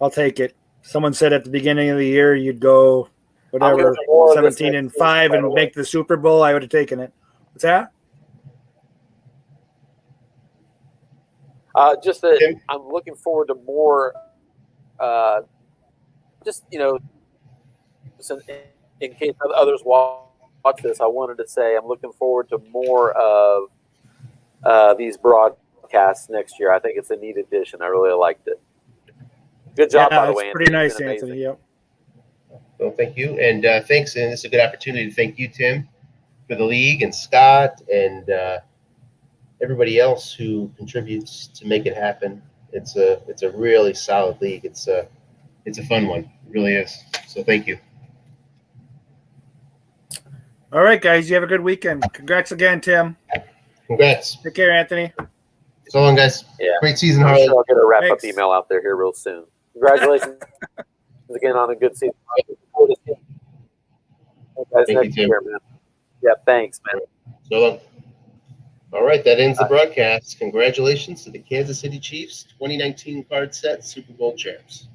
I'll take it. Someone said at the beginning of the year you'd go whatever 17-5 and make the Super Bowl. I would have taken it. What's that? Just that I'm looking forward to more. In case others watch this, I wanted to say I'm looking forward to more of these broadcasts next year. I think it's a neat addition. I really liked it. Good job, by the way. Pretty nice, Anthony. Yep. Well, thank you, and thanks. And it's a good opportunity to thank you, Tim, for the league, and Scott, and everybody else who contributes to make it happen. It's a really solid league. It's a fun one. It really is. So thank you. All right, guys. You have a good weekend. Congrats again, Tim. Congrats. Take care, Anthony. So long, guys. Yeah. Great season, I'm Harlan. sure I'll get a wrap-up email out there here real soon. Congratulations again on a good season. Thank you, Tim. Year, man. Yeah, thanks, man. So long. All right, that ends the broadcast. Congratulations to the Kansas City Chiefs 2019 card set Super Bowl champs.